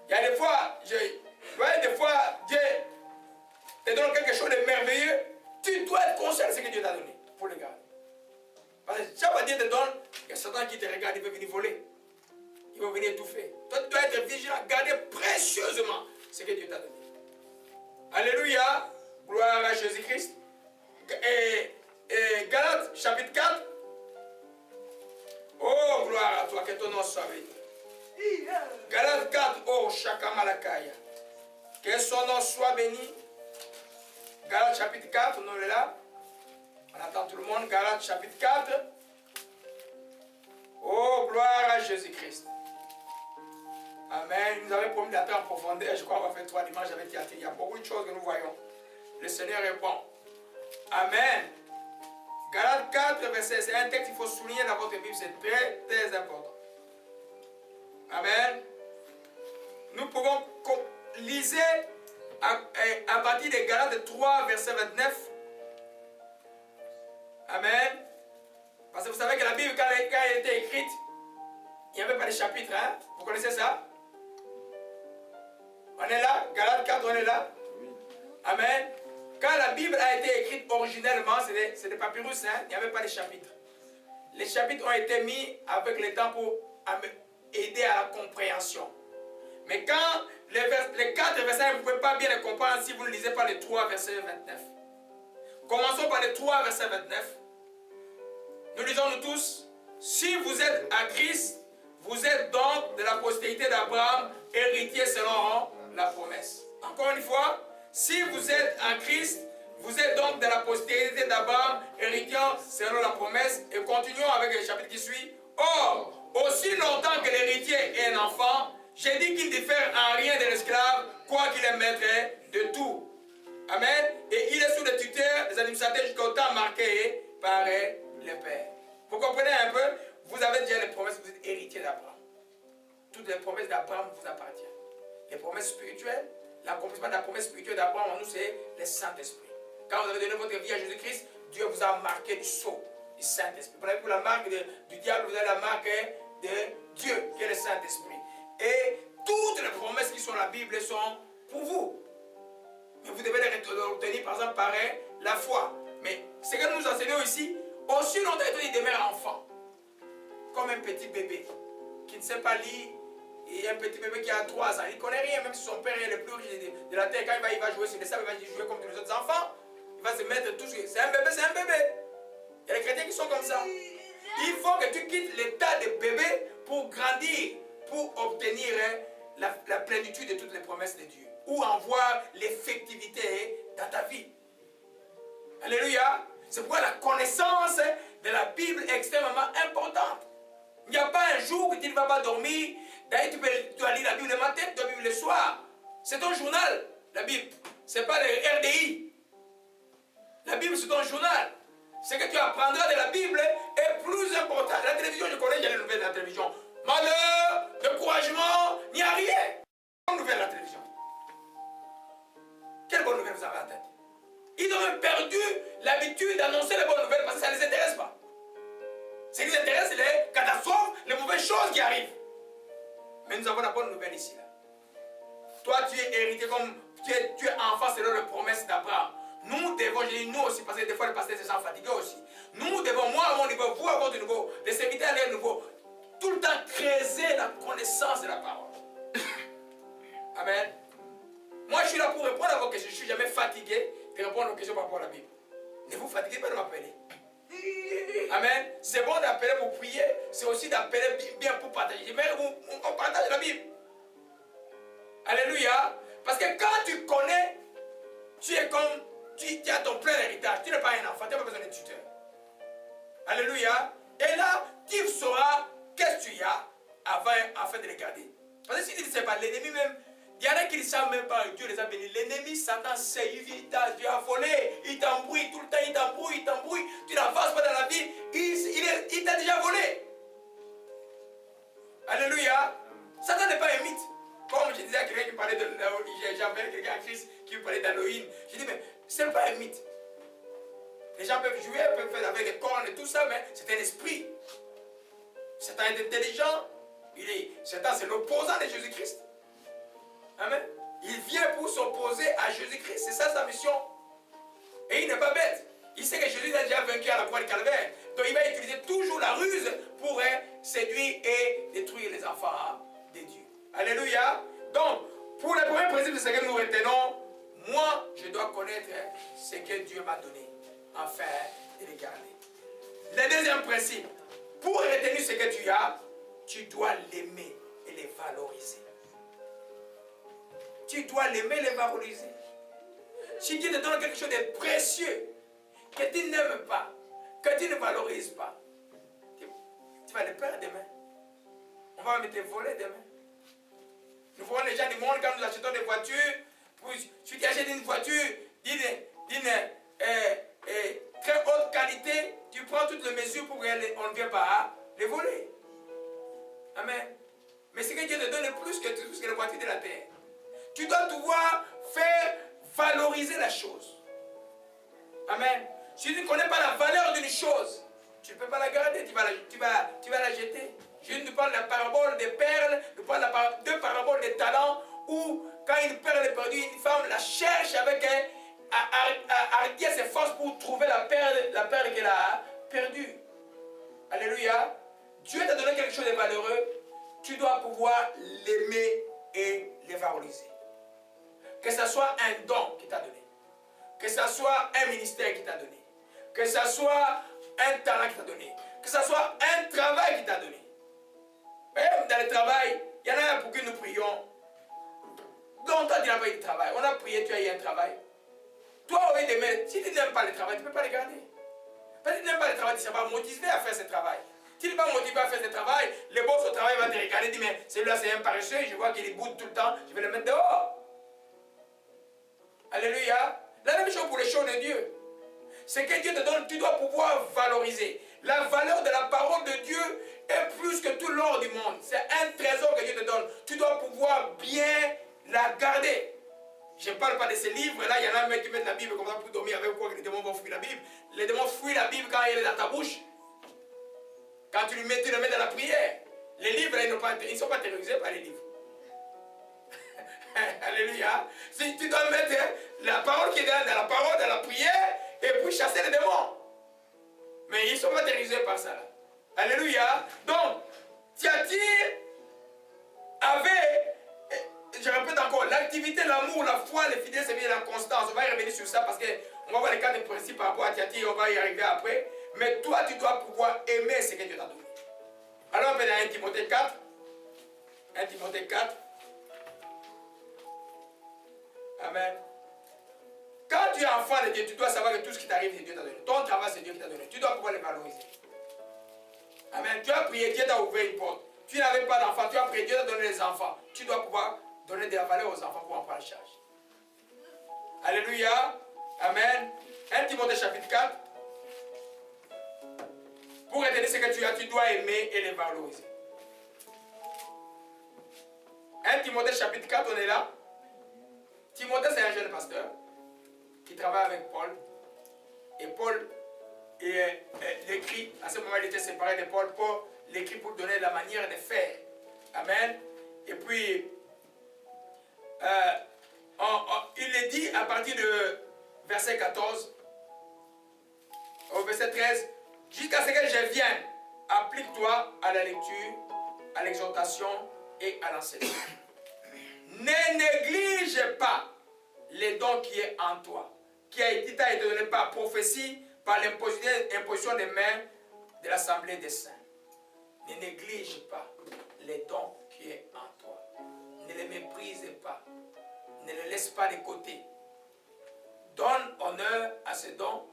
A: Il y a des fois, Dieu te donne quelque chose de merveilleux. Tu dois être conscient de ce que Dieu t'a donné pour le garder. Parce que chaque fois que Dieu te donne, il y a Satan qui te regarde, il veut venir voler. Il va venir étouffer. Toi, tu dois être vigilant, garder précieusement ce que Dieu t'a donné. Alléluia. Gloire à Jésus-Christ. Et Galates chapitre 4. Oh, gloire à toi, que ton nom soit béni. Galates 4, oh, Shakamalakaya. Que son nom soit béni. Galates chapitre 4, on est là. On attend tout le monde. Galates chapitre 4. Oh, gloire à Jésus-Christ. Amen. Il nous avait promis d'entrer en profondeur. Je crois qu'on va faire 3 dimanches avec Théâtre. Il y a beaucoup de choses que nous voyons. Le Seigneur est bon. Amen. Galates 4, verset, c'est un texte qu'il faut souligner dans votre Bible. C'est très, très important. Amen. Nous pouvons liser à partir de Galates 3, verset 29. Amen. Parce que vous savez que la Bible, quand elle a été écrite, il n'y avait pas de chapitre. Hein? Vous connaissez ça? On est là? Galates 4, on est là? Oui. Amen. Quand la Bible a été écrite originellement, c'est des papyrus, hein? Il n'y avait pas de chapitres. Les chapitres ont été mis avec le temps pour aider à la compréhension. Mais quand les 4 versets, vous ne pouvez pas bien les comprendre si vous ne lisez pas les 3 versets 29. Commençons par les 3 versets 29. Nous lisons nous tous. Si vous êtes à Christ, vous êtes donc de la postérité d'Abraham, héritier selon la promesse. Encore une fois, si vous êtes en Christ, vous êtes donc de la postérité d'Abraham, héritier selon la promesse. Et continuons avec le chapitre qui suit. Or, aussi longtemps que l'héritier est un enfant, j'ai dit qu'il diffère en rien de l'esclave, quoiqu'il est maître de tout. Amen. Et il est sous le tuteur des administrateurs jusqu'au temps marqué par le Père. Vous comprenez un peu? Vous avez déjà les promesses, vous êtes héritier d'Abraham. Toutes les promesses d'Abraham vous appartiennent. Les promesses spirituelles, l'accomplissement de la promesse spirituelle d'Abraham en nous, c'est le Saint-Esprit. Quand vous avez donné votre vie à Jésus-Christ, Dieu vous a marqué du sceau du Saint-Esprit. Vous avez pour la marque du diable, vous avez la marque de Dieu, qui est le Saint-Esprit. Et toutes les promesses qui sont dans la Bible sont pour vous. Mais vous devez les retenir, par exemple, par la foi. Mais ce que nous enseignons ici, aussi longtemps qu'il demeure enfant, comme un petit bébé qui ne sait pas lire, il y a un petit bébé qui a 3 ans, il ne connaît rien, même si son père est le plus riche de la terre, quand il va jouer sur les sables, il va jouer comme tous les autres enfants. Il va se mettre tout ce que... C'est un bébé, c'est un bébé. Il y a des chrétiens qui sont comme ça. Il faut que tu quittes l'état de bébé pour grandir, pour obtenir la plénitude de toutes les promesses de Dieu. Ou en voir l'effectivité dans ta vie. Alléluia. C'est pourquoi la connaissance de la Bible est extrêmement importante. Il n'y a pas un jour où tu ne vas pas dormir. D'ailleurs, tu dois lire la Bible le matin, tu dois lire le soir. C'est ton journal, la Bible. Ce n'est pas le RDI. La Bible, c'est ton journal. Ce que tu apprendras de la Bible est plus important. La télévision, je connais, il y a les nouvelles de la télévision. Malheur, découragement, il n'y a rien. Bonne nouvelle de la télévision. Quelle bonne nouvelle vous avez en tête? Ils ont même perdu l'habitude d'annoncer les bonnes nouvelles parce que ça ne les intéresse pas. Ce qui les intéresse, c'est les catastrophes, les mauvaises choses qui arrivent. Mais nous avons la bonne nouvelle ici. Là. Toi, tu es hérité comme tu es enfant selon les promesses d'Abraham. Nous devons, je dis nous aussi, parce que des fois les pasteurs sont fatigués aussi. Nous devons, moi à mon niveau, vous à votre niveau, les serviteurs à leur niveau, tout le temps creuser la connaissance de la parole. Amen. Moi, je suis là pour répondre à vos questions. Je ne suis jamais fatigué de répondre aux questions par rapport à la Bible. Ne vous fatiguez pas de m'appeler. Amen. C'est bon d'appeler pour prier. C'est aussi d'appeler bien pour partager. Mais on partage la Bible. Alléluia. Parce que quand tu connais, tu es comme, tu as ton plein héritage. Tu n'es pas un enfant, tu n'as pas besoin de tuteur. Alléluia. Et là, tu sauras qu'est-ce que tu as afin de les garder. Parce que si tu ne sais pas, l'ennemi même, il y en a qui ne savent même pas, Dieu les a bénis. L'ennemi, Satan, sait, il t'a volé, il t'embrouille tout le temps, il t'embrouille, tu n'avances pas dans la vie, il t'a déjà volé. Alléluia. Satan n'est pas un mythe. Comme je disais à quelqu'un qui parlait de j'avais quelqu'un à Christ qui me parlait d'Halloween. Je dis, mais ce n'est pas un mythe. Les gens peuvent jouer, peuvent faire avec des cornes et tout ça, mais c'est un esprit. Satan est intelligent. Satan, c'est l'opposant de Jésus-Christ. Amen. Il vient pour s'opposer à Jésus-Christ. C'est ça sa mission. Et il n'est pas bête. Il sait que Jésus a déjà vaincu à la croix du Calvaire. Donc il va utiliser toujours la ruse pour séduire et détruire les enfants de Dieu. Alléluia. Donc, pour le premier principe de ce que nous retenons, moi, je dois connaître ce que Dieu m'a donné, afin de les garder. Le deuxième principe, pour retenir ce que tu as, tu dois l'aimer et les valoriser. Tu dois l'aimer et les valoriser. Si Dieu te donne quelque chose de précieux, que tu n'aimes pas, que tu ne valorises pas, tu vas le perdre demain. On va même te voler demain. Nous voyons les gens du monde quand nous achetons des voitures. Celui qui achète une voiture d'une très haute qualité, tu prends toutes les mesures pour qu'on ne vienne pas les voler. Amen. Mais ce que Dieu te donne est plus que tout ce que les voitures de la terre. Tu dois pouvoir faire valoriser la chose. Amen. Si tu ne connais pas la valeur d'une chose, tu ne peux pas la garder, tu vas la jeter. Je ne parle de la parabole des perles, je parle de deux paraboles des talents, où quand une perle est perdue, une femme la cherche avec hardiesse ses forces pour trouver la perle qu'elle a perdue. Alléluia. Dieu t'a donné quelque chose de valeureux, tu dois pouvoir l'aimer et le valoriser. Que ce soit un don qu'il t'a donné, que ce soit un ministère qu'il t'a donné, que ce soit un talent qu'il t'a donné, que ce soit un travail qu'il t'a donné. Même dans le travail, il y en a pour qui nous prions. Donc, toi, tu n'as pas eu de travail. On a prié, tu as eu un travail. Toi, au lieu d'aimer, si tu n'aimes pas le travail, tu ne peux pas le garder. Parce que tu n'aimes pas le travail, tu ne seras pas motivé à faire ce travail. Si tu n'es pas motivé à faire ce travail, le boss au travail va te regarder et dire, mais celui-là, c'est un paresseux, je vois qu'il boude tout le temps, je vais le mettre dehors. Alléluia. La même chose pour les choses de Dieu. Ce que Dieu te donne, tu dois pouvoir valoriser. La valeur de la parole de Dieu est plus que tout l'or du monde. C'est un trésor que Dieu te donne. Tu dois pouvoir bien la garder. Je ne parle pas de ces livres-là. Il y en a un mec qui met la Bible comme ça pour dormir avec quoi que les démons vont fuir la Bible. Les démons fuient la Bible quand elle est dans ta bouche. Quand tu le mets dans la prière. Les livres, ils ne sont pas terrorisés par les livres. Alléluia. Si tu dois mettre la parole qui est dans la parole, dans la prière, et puis chasser les démons. Mais ils ne sont pas terrorisés par ça. Là. Alléluia. Donc, tu attires avait, je répète encore, l'activité, l'amour, la foi, les fidèles services et la constance. On va y revenir sur ça parce qu'on va voir les cas de principe par rapport à Thyatire, on va y arriver après. Mais toi, tu dois pouvoir aimer ce que Dieu t'a donné. Alors, on va dans 1 Timothée 4. 1 Timothée 4. Amen. Quand tu es enfant de Dieu, tu dois savoir que tout ce qui t'arrive, c'est Dieu t'a donné. Ton travail, c'est Dieu qui t'a donné. Tu dois pouvoir le valoriser. Amen. Tu as prié, Dieu t'a ouvert une porte. Tu n'avais pas d'enfants, tu as prié, Dieu t'a donné des enfants. Tu dois pouvoir donner de la valeur aux enfants pour en prendre charge. Alléluia. Amen. 1 Timothée chapitre 4. Pour retenir ce que tu as, tu dois aimer et les valoriser. 1 Timothée chapitre 4, on est là. Timothée, c'est un jeune pasteur qui travaille avec Paul. Et Paul l'écrit, à ce moment il était séparé de Paul. Paul l'écrit pour donner la manière de faire. Amen. Et puis, il est dit à partir de verset 14 au verset 13, jusqu'à ce que je vienne, applique-toi à la lecture, à l'exhortation et à l'enseignement. Ne néglige pas les dons qui est en toi, qui t'a été donné par prophétie, par l'imposition des mains de l'Assemblée des saints. Ne néglige pas les dons qui est en toi. Ne les méprise pas. Ne les laisse pas de côté. Donne honneur à ces dons.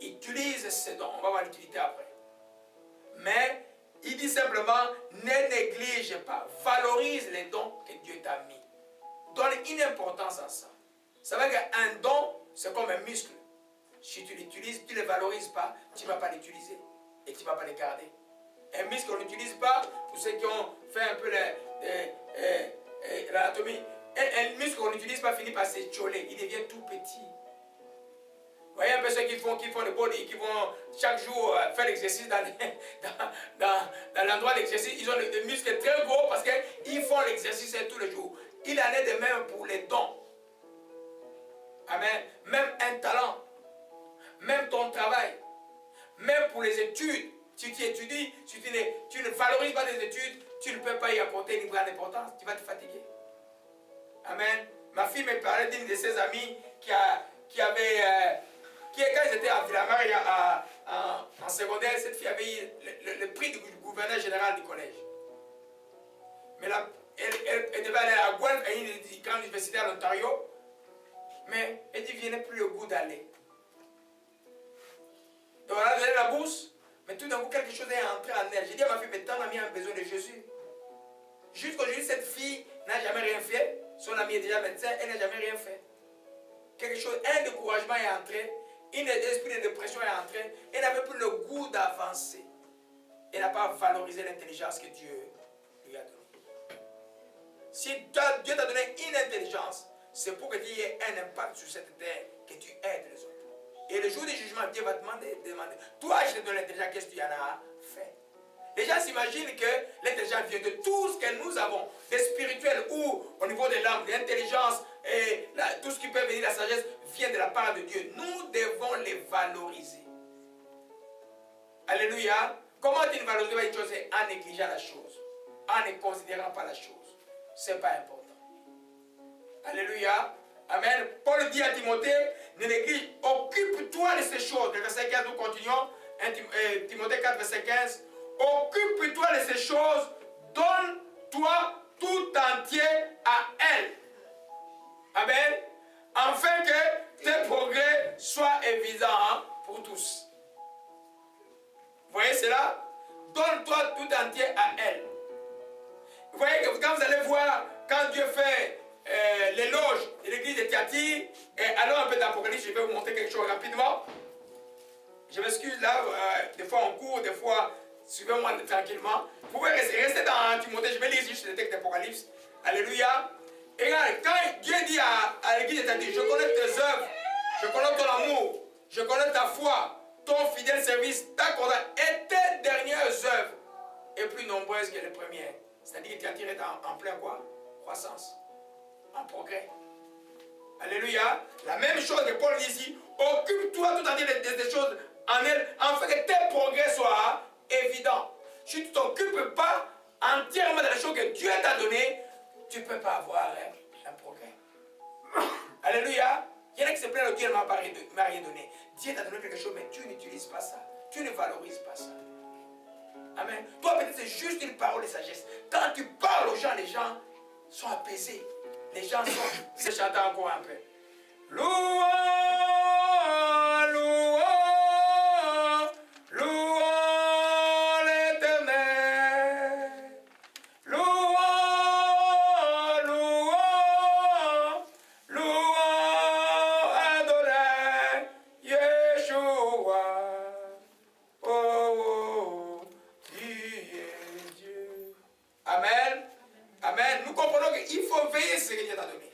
A: Utilise ces dons. On va voir l'utilité après. Mais il dit simplement, ne néglige pas. Valorise les dons que Dieu t'a mis. Donne une importance à ça. Ça veut dire qu'un don, c'est comme un muscle. Si tu l'utilises, tu ne le valorises pas, tu ne vas pas l'utiliser. Et tu ne vas pas le garder. Un muscle, on n'utilise pas, pour ceux qui ont fait un peu l'anatomie, un muscle qu'on n'utilise pas finit par s'étioler, il devient tout petit. Vous voyez un peu ceux qui font le body, qui vont chaque jour faire l'exercice dans l'endroit d'exercice, ils ont des muscles très gros parce qu'ils font l'exercice tous les jours. Il en est de même pour les dons. Amen. Même un talent, même ton travail, même pour les études. Si tu étudies, si tu ne valorises pas tes études, tu ne peux pas y apporter une grande importance. Tu vas te fatiguer. Amen. Ma fille me parlait d'une de ses amies qui quand ils étaient à Villamar en secondaire, cette fille avait eu le prix du gouverneur général du collège. Mais là, elle devait aller à Guelph, à une grande université à l'Ontario. Mais elle dit, il n'y plus le goût d'aller. Donc elle a donné la bourse. Mais tout d'un coup, quelque chose est entré en elle. J'ai dit à ma fille, mais ton ami a besoin de Jésus. Jusqu'aujourd'hui, cette fille n'a jamais rien fait. Son ami est déjà médecin, elle n'a jamais rien fait. Quelque chose, un découragement est entré, un esprit de dépression est entré. Elle n'avait plus le goût d'avancer. Elle n'a pas valorisé l'intelligence que Dieu lui a donnée. Si Dieu t'a donné une intelligence, c'est pour que tu aies un impact sur cette terre, que tu aides les autres. Et le jour du jugement, Dieu va te demander, toi, je te donne l'intelligence, qu'est-ce que tu en as fait? Les gens s'imaginent que l'intelligence vient de tout ce que nous avons, des spirituels ou au niveau de l'âme, l'intelligence et tout ce qui peut venir, la sagesse, vient de la part de Dieu. Nous devons les valoriser. Alléluia. Comment tu ne valorises pas une chose? C'est en négligeant la chose, en ne considérant pas la chose. Ce n'est pas important. Alléluia. Amen. Paul dit à Timothée, ne néglige, occupe-toi de ces choses. Le verset 15, nous continuons. Timothée 4, verset 15. Occupe-toi de ces choses, donne-toi tout entier à elle. Amen. Afin que tes progrès soient évidents pour tous. Vous voyez cela? Donne-toi tout entier à elle. Vous voyez que quand vous allez voir, quand Dieu fait l'éloge de l'église de Thyatire, et alors un peu d'Apocalypse, je vais vous montrer quelque chose rapidement. Je m'excuse là, des fois on court, des fois, suivez-moi tranquillement. Vous pouvez rester dans Timothée, je vais lire juste le texte d'Apocalypse. Alléluia. Et regarde, quand Dieu dit à l'église de Thyatire, je connais tes œuvres, je connais ton amour, je connais ta foi, ton fidèle service, ta conduite et tes dernières œuvres est plus nombreuse que les premières. C'est-à-dire que Thyatire est en plein quoi? Croissance. En progrès. Alléluia. La même chose que Paul dit ici. Occupe-toi tout entier des choses en elle, afin que tes progrès soient évidents. Si tu ne t'occupes pas entièrement de la chose que Dieu t'a donnée, tu ne peux pas avoir un progrès. Alléluia. Il y en a qui se plaignent, Dieu ne m'a rien donné. Dieu t'a donné quelque chose, mais tu n'utilises pas ça. Tu ne valorises pas ça. Amen. Toi, peut-être c'est juste une parole de sagesse. Quand tu parles aux gens, les gens sont apaisés. Les gens sont... C'est chanter encore un peu. Louons, louons, louons l'Éternel. Louons, louons, louons Adonai, Yeshua. Oh, oh, qui est Dieu. Amen. Amen. Nous comprenons qu'il faut veiller sur ce que Dieu t'a donné.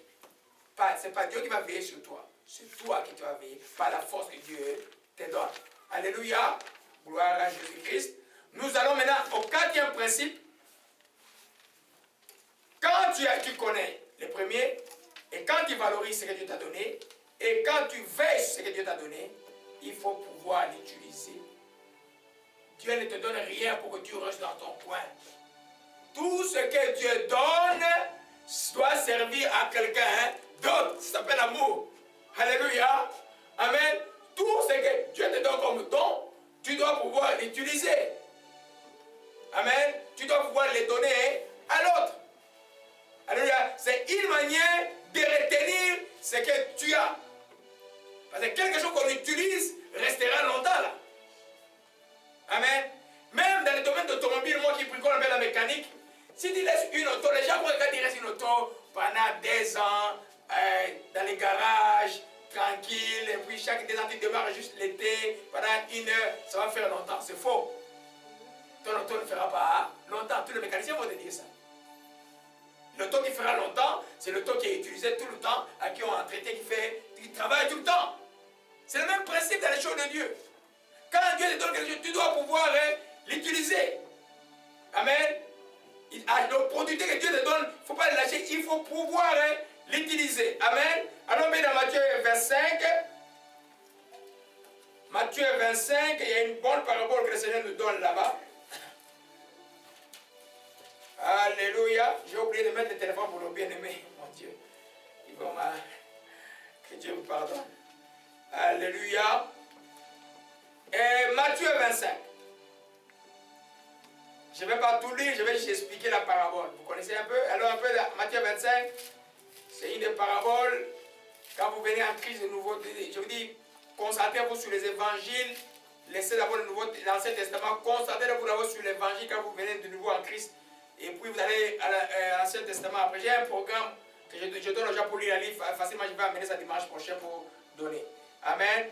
A: Ce n'est pas Dieu qui va veiller sur toi. C'est toi qui vas veiller par la force que Dieu te donne. Alléluia. Gloire à Jésus-Christ. Nous allons maintenant au quatrième principe. Quand tu connais les premiers, et quand tu valorises ce que Dieu t'a donné, et quand tu veilles sur ce que Dieu t'a donné, il faut pouvoir l'utiliser. Dieu ne te donne rien pour que tu restes dans ton coin. Tout ce que Dieu donne doit servir à quelqu'un d'autre. Ça s'appelle l'amour. Alléluia. Amen. Tout ce que Dieu te donne comme don, tu dois pouvoir l'utiliser. Amen. Tu dois pouvoir les donner à l'autre. Alléluia. C'est une manière de retenir ce que tu as. Parce que quelque chose qu'on utilise restera longtemps là. Amen. Même dans le domaine de l'automobile, moi qui bricole la mécanique, si tu laisses une auto, les gens vont regarder, il reste une auto pendant des ans, dans les garages, tranquille, et puis chaque 2 ans, tu démarres juste l'été, pendant 1 heure, ça va faire longtemps. C'est faux. Ton auto ne fera pas longtemps. Tous les mécaniciens vont te dire ça. L'auto qui fera longtemps, c'est l'auto qui est utilisé tout le temps, à qui on a traité, qui travaille tout le temps. C'est le même principe dans les choses de Dieu. Quand Dieu te donne quelque chose, tu dois pouvoir l'utiliser. Amen. L'opportunité que Dieu te donne, il ne faut pas le lâcher, il faut pouvoir l'utiliser. Amen. Allons bien dans Matthieu 25. Matthieu 25, il y a une bonne parabole que le Seigneur nous donne là-bas. Alléluia. J'ai oublié de mettre le téléphone pour nos bien-aimés. Mon Dieu. Que Dieu vous pardonne. Alléluia. Et Matthieu 25. Je ne vais pas tout lire, je vais juste expliquer la parabole. Vous connaissez un peu? Alors un peu Matthieu 25, c'est une des paraboles. Quand vous venez en crise de nouveau, je vous dis, concentrez-vous sur les évangiles. Laissez d'abord l'Ancien Testament. Concentrez-vous d'abord sur l'évangile quand vous venez de nouveau en Christ. Et puis vous allez à l'Ancien Testament. Après, j'ai un programme que je donne aux gens pour lire la livre. Facilement, je vais amener ça dimanche prochain pour donner. Amen.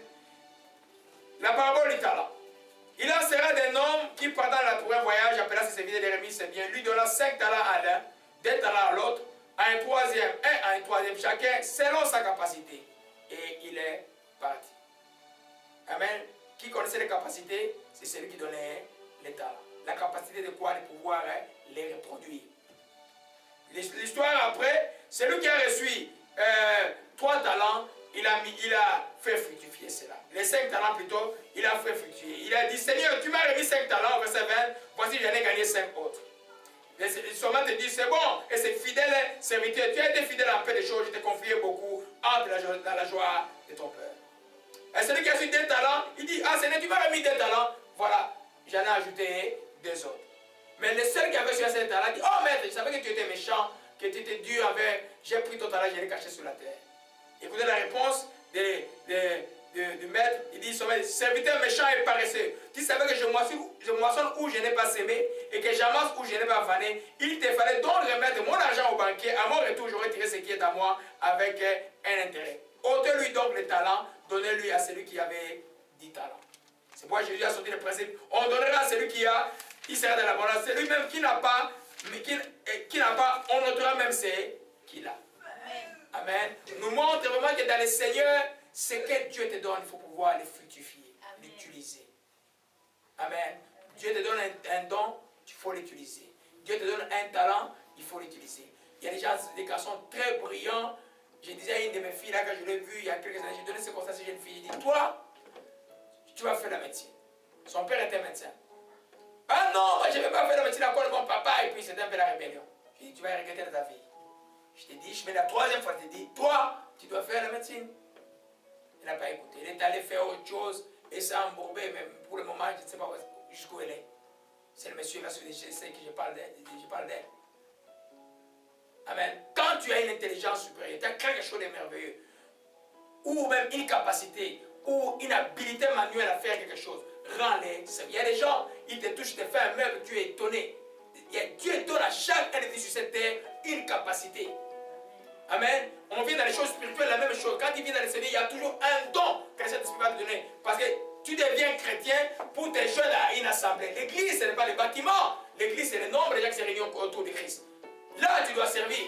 A: La parabole du talent. Il en sera d'un homme qui, pendant pour un voyage, appela ses serviteurs et les remit ses biens, lui donnant 5 talents à l'un, 2 talents à l'autre, à un troisième, chacun selon sa capacité. Et il est parti. Amen. Qui connaissait les capacités, c'est celui qui donnait les talents. La capacité de quoi? De pouvoir les reproduire. L'histoire après, celui qui a reçu 3 talents, il a fait fructifier cela. Les 5 talents plutôt, il a fait fructifier. Il a dit, Seigneur, tu m'as remis 5 talents, verset 20, voici j'en ai gagné 5 autres. Le Seigneur te dit, c'est bon, et c'est fidèle serviteur, tu as été fidèle en peu de choses, je t'ai confié beaucoup, entre dans la joie de ton père. Et celui qui a reçu 2 talents, il dit, ah Seigneur, tu m'as remis 2 talents, voilà, j'en ai ajouté 2 autres. Mais le seul qui avait reçu 5 talents, dit, oh maître, je savais que tu étais méchant, que tu étais dur envers, j'ai pris ton talent, je l'ai caché sur la terre. Écoutez la réponse du maître. Il dit, serviteur méchant et paresseux, tu savais que je moissonne où je n'ai pas semé et que j'amasse où je n'ai pas vanné. Il te fallait donc remettre mon argent au banquier. À mon retour, j'aurais tiré ce qui est à moi avec un intérêt. Ôtez-lui donc les talents, donnez-lui à celui qui avait 10 talents. C'est pourquoi Jésus a sorti le principe. On donnera à celui qui a, il sera dans l'abondance. Celui-même qui n'a pas, on notera même ce qu'il a. Amen. Nous montre vraiment que dans le Seigneur, ce que Dieu te donne, il faut pouvoir le fructifier, l'utiliser. Amen. Dieu te donne un don, il faut l'utiliser. Dieu te donne un talent, il faut l'utiliser. Il y a des garçons très brillants. Je disais à une de mes filles, là, quand je l'ai vue il y a quelques années, j'ai donné ce conseil à cette jeune fille. Je dis, toi, tu vas faire la médecine. Son père était médecin. Ah non, moi, je ne vais pas faire la médecine à cause de mon papa. Et puis c'était un peu la rébellion. Je dis, tu vas regretter ta vie. Je t'ai dit, je mets la troisième fois, je t'ai dit, toi, tu dois faire la médecine. Il n'a pas écouté. Il est allé faire autre chose et s'est embourbé, mais pour le moment, je ne sais pas jusqu'où elle est. C'est le monsieur là sur les GC que je parle d'elle. Amen. Quand tu as une intelligence supérieure, tu as quelque chose de merveilleux, ou même une capacité, ou une habilité manuelle à faire quelque chose, rends-les. Il y a des gens, ils te touchent, ils te font un meuble, tu es étonné. Dieu donne à chaque individu sur cette terre une capacité. Amen. On vient dans les choses spirituelles, la même chose. Quand il vient dans les Seigneur, il y a toujours un don que cet esprit va te donner. Parce que tu deviens chrétien pour te joindre à une assemblée. L'église, ce n'est pas les bâtiments. L'église, c'est le nombre de gens qui se réunissent autour de Christ. Là, tu dois servir.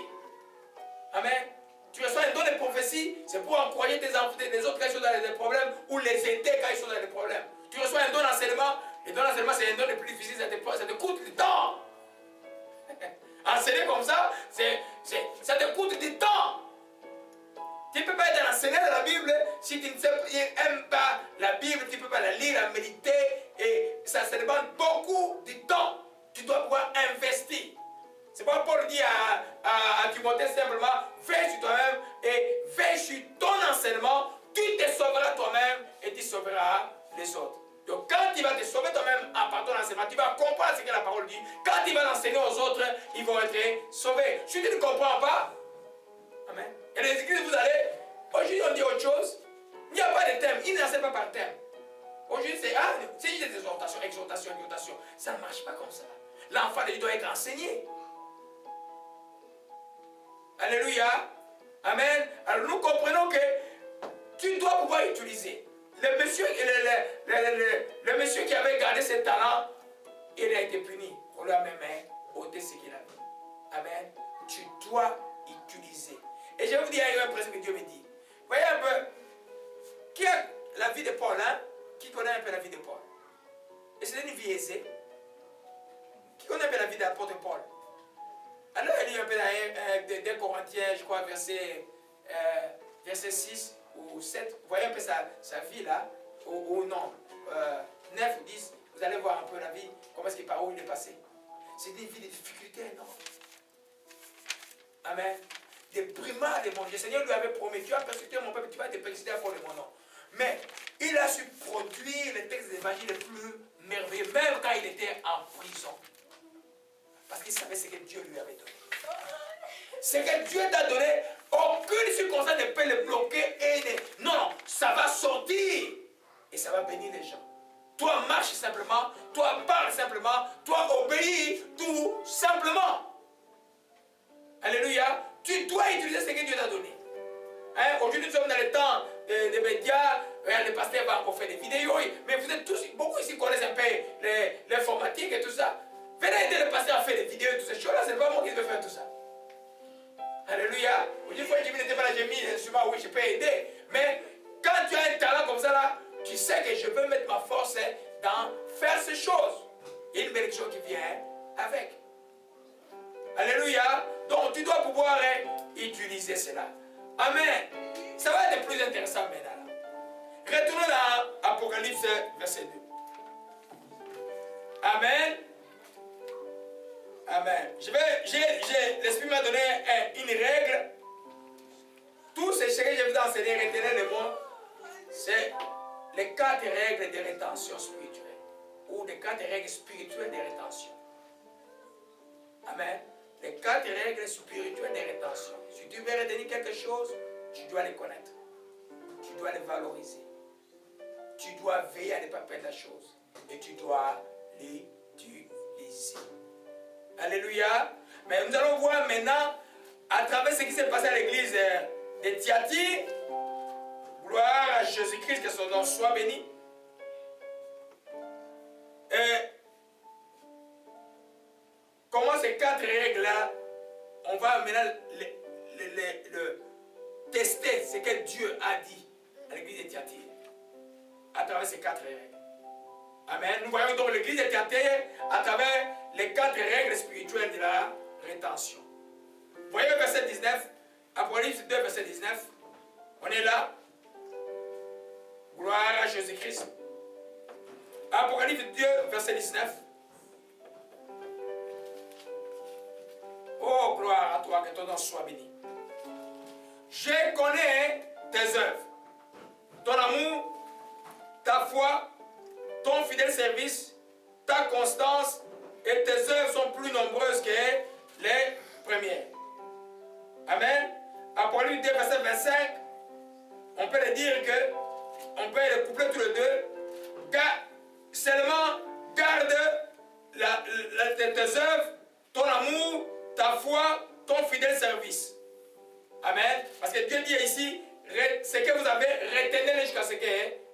A: Amen. Tu reçois un don de prophétie, c'est pour encourager tes enfants, les autres qui sont dans des problèmes, ou les aider quand ils sont dans des problèmes. Tu reçois un don d'enseignement, le don d'enseignement, c'est un don le plus difficile, ça te coûte du temps. Enseigner comme ça, ça te coûte du temps. Tu ne peux pas être enseignant de la Bible si tu n'aimes pas la Bible, tu ne peux pas la lire, la méditer, et ça demande beaucoup de temps. Tu dois pouvoir investir. C'est pas Paul dit à Timothée simplement, veille sur toi-même et veille sur ton enseignement, tu te sauveras toi-même et tu sauveras les autres. Donc quand tu vas te sauver toi-même par ton enseignement, tu vas comprendre ce que la parole dit. Quand tu vas l'enseigner aux autres, ils vont être sauvés. Si tu ne comprends pas, amen. Et les églises, vous allez, aujourd'hui on dit autre chose. Il n'y a pas de thème, ils n'enseignent pas par thème. Aujourd'hui c'est juste des exhortations. Ça ne marche pas comme ça. L'enfant il doit être enseigné. Alléluia. Amen. Alors nous comprenons que tu dois pouvoir utiliser. Le monsieur qui avait gardé ses talents, il a été puni. On lui a même ôté ce qu'il avait. Amen. Tu dois utiliser. Et je vais vous dire, il y a un principe que Dieu me dit. Voyez un peu, qui a la vie de Paul, hein? Qui connaît un peu la vie de Paul? Et c'est une vie aisée. Qui connaît un peu la vie de l'apôtre Paul? Alors, il y a un peu dans 2 Corinthiens, je crois, verset 6 ou 7. Vous voyez un peu sa vie là, ou non, 9 ou 10. Vous allez voir un peu la vie, comment est-ce qu'il par où il est passé. C'est une vie de difficultés énormes. Amen. Des primats de mon Dieu. Le Seigneur lui avait promis, tu as persécuté mon peuple, tu vas te persécuter à cause de mon nom. Mais il a su produire les textes d'évangile les plus merveilleux, même quand il était en prison. Parce qu'il savait ce que Dieu lui avait donné. Ce que Dieu t'a donné, aucune circonstance ne peut le bloquer. Non, ça va sortir. Et ça va bénir les gens. Toi, marche simplement. Toi, parle simplement. Toi, obéis tout simplement. Alléluia. Tu dois utiliser ce que Dieu t'a donné. Hein? Aujourd'hui, nous sommes dans le temps des médias. Le pasteur va encore faire des vidéos. Mais vous êtes tous, beaucoup ici connaissent un peu l'informatique et tout ça. Venez aider le pasteur à faire des vidéos et toutes ces choses-là. Ce n'est pas moi qui vais faire tout ça. Alléluia. Une fois que je n'étais pas là, j'ai mis souvent, oui, je peux aider. Mais quand tu as un talent comme ça, là, tu sais que je veux mettre ma force dans faire ces choses. Il y a une bénédiction qui vient avec. Alléluia. Donc tu dois pouvoir utiliser cela. Amen. Ça va être plus intéressant maintenant. Retournons dans Apocalypse verset 2. Amen. Amen. L'Esprit m'a donné une règle. Tout ce que je vous ai enseigné, retenez le mot. C'est les 4 règles de rétention spirituelle. Ou les 4 règles spirituelles de rétention. Amen. Les 4 règles spirituelles de rétention. Si tu veux retenir quelque chose, tu dois les connaître. Tu dois les valoriser. Tu dois veiller à ne pas perdre la chose. Et tu dois l'utiliser. Alléluia. Mais nous allons voir maintenant, à travers ce qui s'est passé à l'église de Thyatire, gloire à Jésus-Christ, que son nom soit béni. Et comment ces 4 règles-là, on va maintenant tester ce que Dieu a dit à l'église de Thyatire, à travers ces 4 règles. Amen. Nous voyons donc l'église de Thyatire à travers les 4 règles spirituelles de la rétention. Vous voyez le verset 19, Apocalypse 2, verset 19. On est là. Gloire à Jésus-Christ. Apocalypse 2, verset 19. Oh, gloire à toi, que ton nom soit béni. je connais tes œuvres, ton amour, ta foi, ton fidèle service, ta constance, et tes œuvres sont plus nombreuses que les premières. Amen. Apocalypse 2, verset 25, on peut le dire que, on peut les coupler tous les deux, car seulement garde tes œuvres, ton amour, ta foi, ton fidèle service. Amen. Parce que Dieu dit ici, ce que vous avez, retenez-le jusqu'à ce que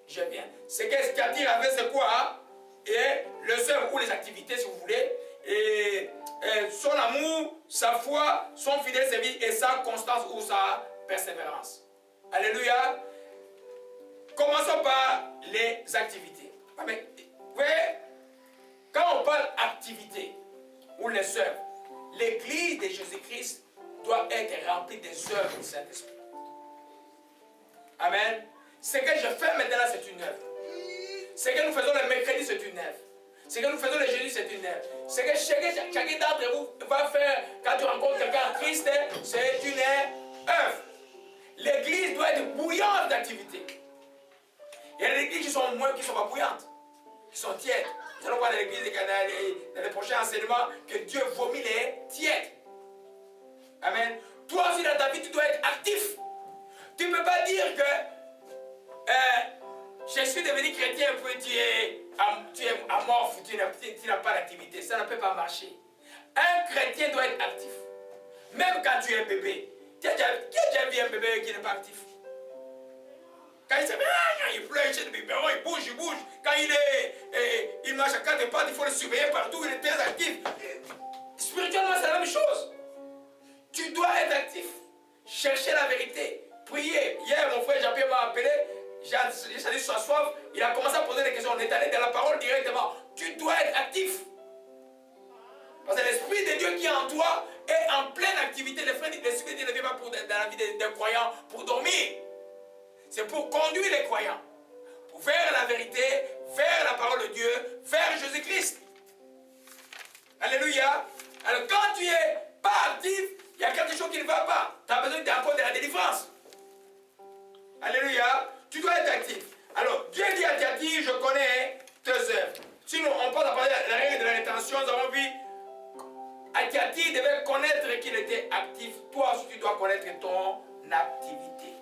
A: je vienne. Ce que Katir avait, c'est quoi? Et les œuvres ou les activités, si vous voulez, et son amour, sa foi, son fidèle service et sa constance ou sa persévérance. Alléluia. Commençons par les activités. Amen. Vous voyez, quand on parle activité ou les œuvres, l'église de Jésus-Christ doit être remplie des œuvres du Saint-Esprit. Amen. Ce que je fais maintenant, c'est une œuvre. Ce que nous faisons le mercredi, c'est une œuvre. Ce que nous faisons le jeudi, c'est une œuvre. Ce que chacun d'entre vous va faire quand tu rencontres quelqu'un en Christ, c'est une œuvre. L'église doit être bouillante d'activité. Il y a des églises qui sont moins, qui ne sont pas bouillantes, qui sont tièdes. Nous allons voir dans l'église dans les prochains enseignements que Dieu vomit les tièdes. Amen. Toi aussi dans ta vie, tu dois être actif. Tu ne peux pas dire que je suis devenu chrétien puis tu es amorphe, tu n'as pas d'activité. Ça ne peut pas marcher. Un chrétien doit être actif. Même quand tu es bébé. Qui a déjà vu un bébé qui n'est pas actif? Quand il se met, il pleure, il jette le biberon, il bouge. Quand il marche à quatre pattes, il faut le surveiller partout, il est très actif. Spirituellement, c'est la même chose. Tu dois être actif. Chercher la vérité. Prier. Hier, mon frère Jean-Pierre m'a appelé. J'ai senti sa soif. Il a commencé à poser des questions. On est allé dans la parole directement. Tu dois être actif. Parce que l'Esprit de Dieu qui est en toi est en pleine activité. L'Esprit de Dieu ne vient pas dans la vie des croyants pour dormir. C'est pour conduire les croyants vers la vérité, vers la parole de Dieu, vers Jésus-Christ. Alléluia. Alors quand tu n'es pas actif, il y a quelque chose qui ne va pas. Tu as besoin encore de la délivrance. Alléluia. Tu dois être actif. Alors Dieu dit à Thyatire, je connais tes œuvres. Sinon, on peut parler de la règle de la rétention. Nous avons vu Thyatire devait connaître qu'il était actif. Toi aussi, tu dois connaître ton activité.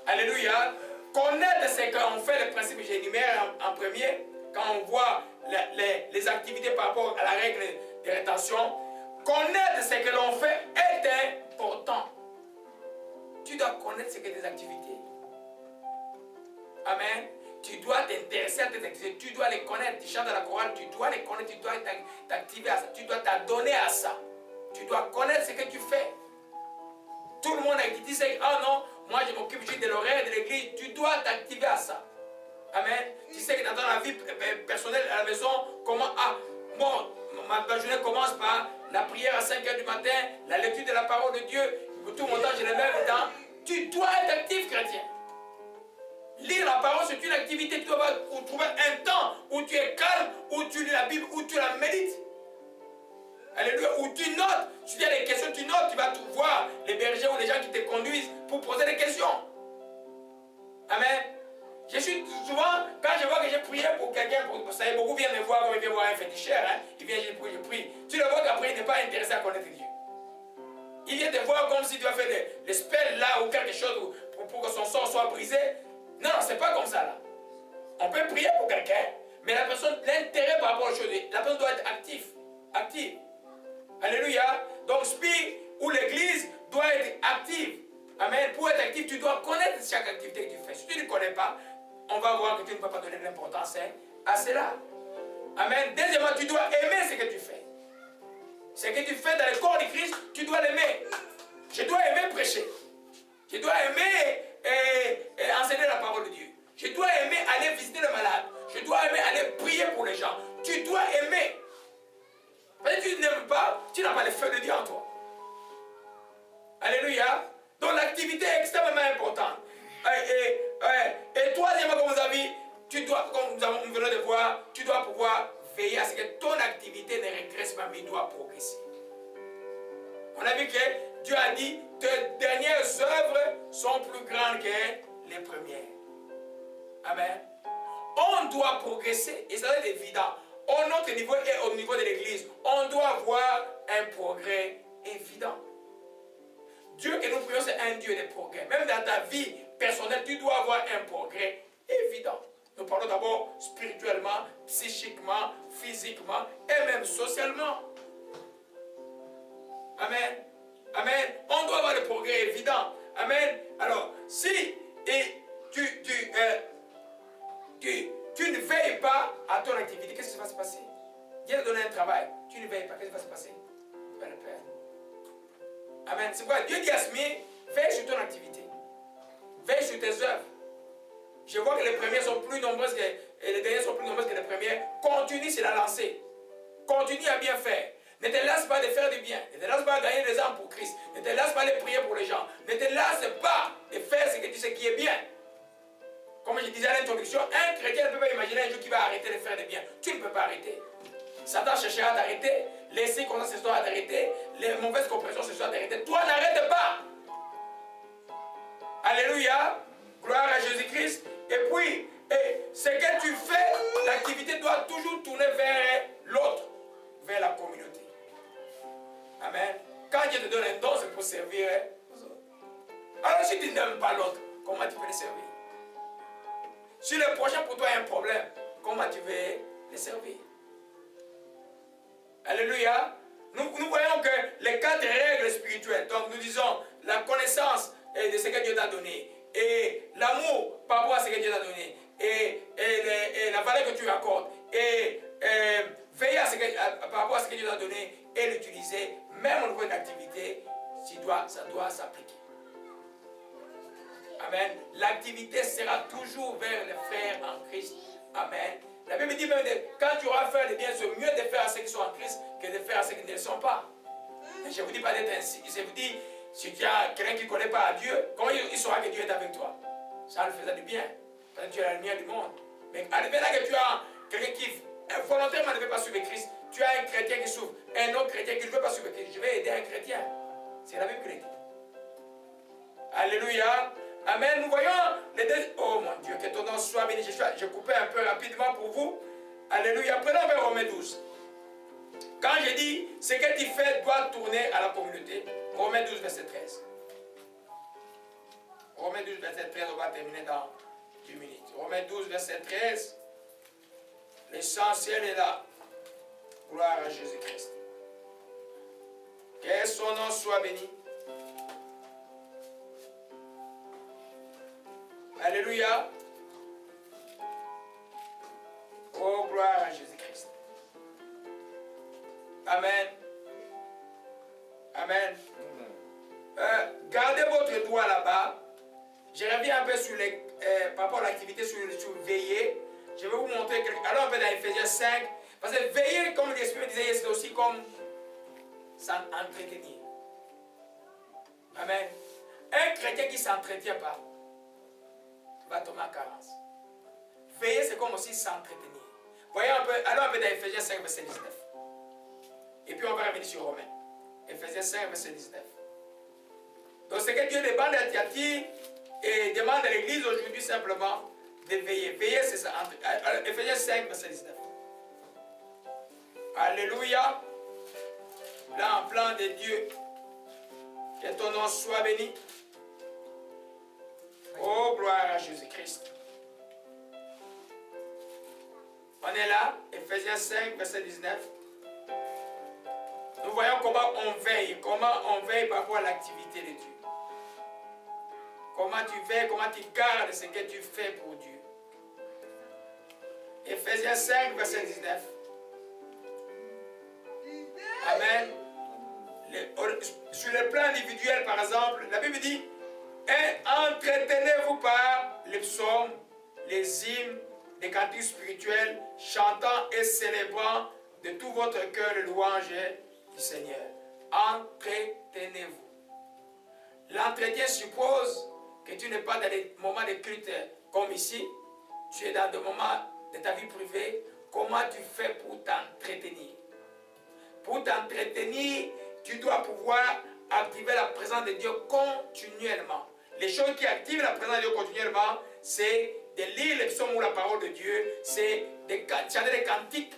A: Alléluia. Connaître ce qu'on fait, le principe que j'énumère en premier, quand on voit les activités par rapport à la règle de rétention. Connaître ce que l'on fait est important. Tu dois connaître ce que tes activités. Amen. Tu dois t'intéresser à tes activités. Tu dois les connaître. Tu chantes à la chorale, tu dois les connaître. Tu dois t'activer à ça. Tu dois t'adonner à ça. Tu dois connaître ce que tu fais. Tout le monde qui dit, oh non, moi je m'occupe juste de l'horaire de l'église. Tu dois t'activer à ça. Amen. Tu sais que dans la vie personnelle à la maison, comment, ma journée commence par la prière à 5 h du matin, la lecture de la parole de Dieu. Tout mon temps, je le mets dedans. Tu dois être actif, chrétien. Lire la parole, c'est une activité. Tu dois trouver un temps où tu es calme, où tu lis la Bible, où tu la médites. Alléluia. Où tu notes. Si tu as des questions, tu notes. Tu vas voir les bergers ou les gens qui te conduisent pour poser des questions. Amen. Je suis souvent, quand je vois que j'ai prié pour quelqu'un, vous savez, beaucoup viennent me voir comme ils viennent voir un féticheur. Hein, il vient, je prie. Tu le vois qu'après, il n'est pas intéressé à connaître Dieu. Il vient te voir comme si tu as fait des spells là ou quelque chose pour que son sort soit brisé. Non, c'est pas comme ça là. On peut prier pour quelqu'un, mais la personne, l'intérêt par rapport aux choses, la personne doit être active. Active. Alléluia. Donc, ou l'église doit être active. Amen. Pour être actif, tu dois connaître chaque activité que tu fais. Si tu ne connais pas, on va voir que tu ne peux pas donner de l'importance à cela. Amen. Deuxièmement, tu dois aimer ce que tu fais. Ce que tu fais dans le corps de Christ, tu dois l'aimer. Je dois aimer prêcher. Je dois aimer enseigner la parole de Dieu. Je dois aimer aller visiter le malade. Je dois aimer aller prier pour les gens. Tu dois aimer. Parce que tu n'aimes pas, tu n'as pas le feu de Dieu en toi. Alléluia. Donc l'activité est extrêmement importante. Et troisièmement, comme vous avez, comme nous venons de voir, tu dois pouvoir veiller à ce que ton activité ne régresse pas, mais doit progresser. On a vu que Dieu a dit, tes dernières œuvres sont plus grandes que les premières. Amen. On doit progresser, et ça c'est évident. Au notre niveau et au niveau de l'église, on doit avoir un progrès évident. Dieu que nous prions, c'est un Dieu de progrès. Même dans ta vie personnelle, tu dois avoir un progrès évident. Nous parlons d'abord spirituellement, psychiquement, physiquement et même socialement. Amen. Amen. On doit avoir le progrès évident. Amen. Alors, si tu ne veilles pas à ton activité, qu'est-ce qui va se passer? Dieu t'a donné un travail, tu ne veilles pas, qu'est-ce qui va se passer? Tu vas le perdre. Amen. C'est pourquoi Dieu dit à Smith, veille sur ton activité. Veille sur tes œuvres. Je vois que les premières sont plus nombreuses et les dernières sont plus nombreuses que les premières. Continue sur la lancée. Continue à bien faire. Ne te lasse pas de faire du bien. Ne te lasse pas de gagner des âmes pour Christ. Ne te lasse pas de prier pour les gens. Ne te lasse pas de faire ce que tu sais qui est bien. Comme je disais à l'introduction, un chrétien ne peut pas imaginer un jour qu'il va arrêter de faire du bien. Tu ne peux pas arrêter. Satan cherchera à t'arrêter. Les circonstances se sont à t'arrêter. Les mauvaises compressions se sont à t'arrêter. Toi, n'arrête pas. Alléluia. Gloire à Jésus-Christ. Et puis, ce que tu fais, l'activité doit toujours tourner vers l'autre, vers la communauté. Amen. Quand Dieu te donne un don, c'est pour servir aux autres. Alors si tu n'aimes pas l'autre, comment tu peux le servir? Si le prochain pour toi a un problème, comment tu veux le servir? Alléluia. Nous voyons que les 4 règles spirituelles, donc nous disons la connaissance de ce que Dieu t'a donné, et l'amour par rapport à ce que Dieu t'a donné, et la valeur que tu lui accordes, et veiller par rapport à ce que Dieu t'a donné, et l'utiliser, même au niveau de l'activité, ça doit s'appliquer. Amen. L'activité sera toujours vers les frères en Christ. Amen. La Bible dit même que quand tu auras à faire le bien, c'est mieux de faire à ceux qui sont en Christ que de faire à ceux qui ne le sont pas. Et je ne vous dis pas d'être ainsi. Je vous dis, si tu as quelqu'un qui ne connaît pas Dieu, comment il saura que Dieu est avec toi? Ça le faisait du bien. Parce que tu es la lumière du monde. Mais admettons que tu as quelqu'un qui volontairement ne veut pas suivre Christ. Tu as un chrétien qui souffre, un autre chrétien qui ne veut pas suivre Christ. Je vais aider un chrétien. C'est la Bible qui le dit. Alléluia. Amen. Nous voyons les deux. Oh mon Dieu, que ton nom soit béni. Je coupais un peu rapidement pour vous. Alléluia. Prenons vers Romains 12. Quand je dis ce que tu fais doit tourner à la communauté. Romains 12, verset 13. Romains 12, verset 13, on va terminer dans 10 minutes. Romains 12, verset 13. L'essentiel est là. Gloire à Jésus-Christ. Que son nom soit béni. Alléluia. Oh, gloire à Jésus-Christ. Amen. Amen. Gardez votre doigt là-bas. Je reviens un peu sur par rapport à l'activité sur veiller. Je vais vous montrer quelque chose. Alors, on peut dans Ephésiens 5. Parce que veiller, comme l'Esprit me disait, c'est aussi comme s'entretenir. Amen. Un chrétien qui ne s'entretient pas va tomber en carence. Veiller, c'est comme aussi s'entretenir. Voyons un peu, allons un peu dans Ephésiens 5, verset 19. Et puis on va revenir sur Romains. Ephésiens 5, verset 19. Donc c'est que Dieu demande à Thyatire et demande à l'église aujourd'hui simplement de veiller. Veiller, c'est ça. Ephésiens 5, verset 19. Alléluia. Plan de Dieu. Que ton nom soit béni. Oh, gloire à Jésus-Christ. On est là, Ephésiens 5, verset 19. Nous voyons comment on veille par rapport à l'activité de Dieu. Comment tu veilles, comment tu gardes ce que tu fais pour Dieu. Ephésiens 5, verset 19. Amen. Sur le plan individuel, par exemple, la Bible dit, entretenez-vous par les psaumes, les hymnes, les cantiques spirituels, chantant et célébrant de tout votre cœur le louange du Seigneur. Entretenez-vous. L'entretien suppose que tu n'es pas dans des moments de culte comme ici. Tu es dans des moments de ta vie privée. Comment tu fais pour t'entretenir? Pour t'entretenir, tu dois pouvoir activer la présence de Dieu continuellement. Les choses qui activent la présence de Dieu continuellement, c'est de lire les psaumes ou la parole de Dieu, c'est de chanter des cantiques,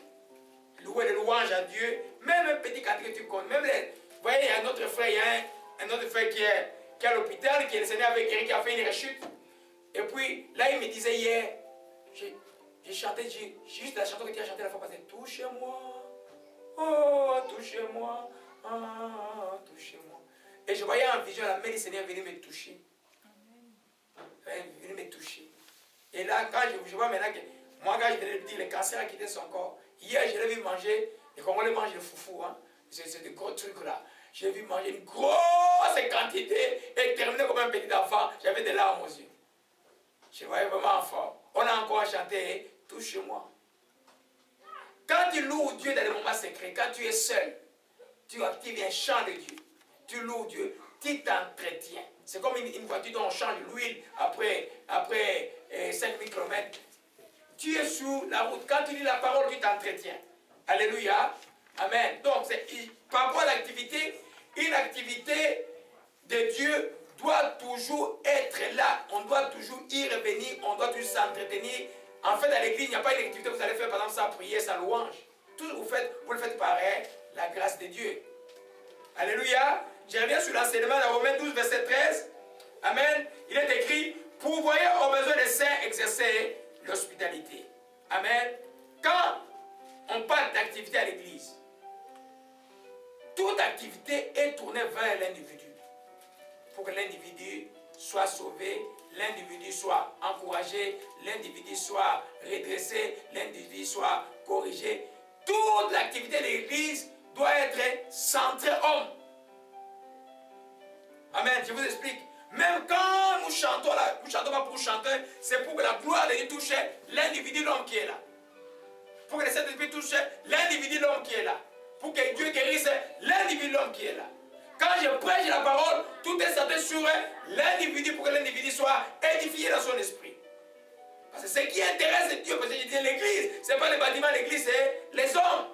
A: louer les louanges à Dieu, même un petit cantique que tu connais. Même les, vous voyez, il y a un autre frère, un autre frère qui est à l'hôpital, qui est le Seigneur avec Eric, qui a fait une rechute. Et puis, là, il me disait hier, j'ai chanté, juste la chanson que tu as chantée la fois passée, touchez-moi, oh, touchez-moi, ah, touchez-moi. Et je voyais en vision la main du Seigneur venir me toucher. Venir me toucher. Et là, quand je vois maintenant que, moi, quand je venais de dire, le cancer a quitté son corps, hier, je l'ai vu manger, les Congolais mangent le foufou, hein. C'est des gros trucs là. J'ai vu manger une grosse quantité et terminer comme un petit enfant. J'avais des larmes aux yeux. Je voyais vraiment fort. On a encore chanté, touche-moi. Quand tu loues Dieu dans les moments secrets, quand tu es seul, tu actives un chant de Dieu. Tu loues Dieu, tu t'entretiens. C'est comme une voiture dont on change l'huile après 5000 km. Tu es sur la route. Quand tu lis la parole, tu t'entretiens. Alléluia. Amen. Donc, par rapport à l'activité, une activité de Dieu doit toujours être là. On doit toujours y revenir. On doit toujours s'entretenir. En fait, à l'église, il n'y a pas une activité que vous allez faire, par exemple, sa prière, sa louange. Tout ce que vous faites, vous le faites par la grâce de Dieu. Alléluia. Je reviens sur l'enseignement de Romains 12, verset 13. Amen. Il est écrit, pourvoyez aux besoins des saints, exercer l'hospitalité. Amen. Quand on parle d'activité à l'église, toute activité est tournée vers l'individu. Pour que l'individu soit sauvé, l'individu soit encouragé, l'individu soit redressé, l'individu soit corrigé. Toute l'activité de l'église doit être centrée homme. Amen, je vous explique. Même quand nous chantons là, nous ne chantons pas pour chanter, c'est pour que la gloire de Dieu touche l'individu, l'homme qui est là. Pour que le Saint-Esprit touche l'individu, l'homme qui est là. Pour que Dieu guérisse l'individu, l'homme qui est là. Quand je prêche la parole, tout est centré sur l'individu pour que l'individu soit édifié dans son esprit. Parce que ce qui intéresse Dieu, parce que je disais l'église, ce n'est pas le bâtiment, l'église, c'est les hommes.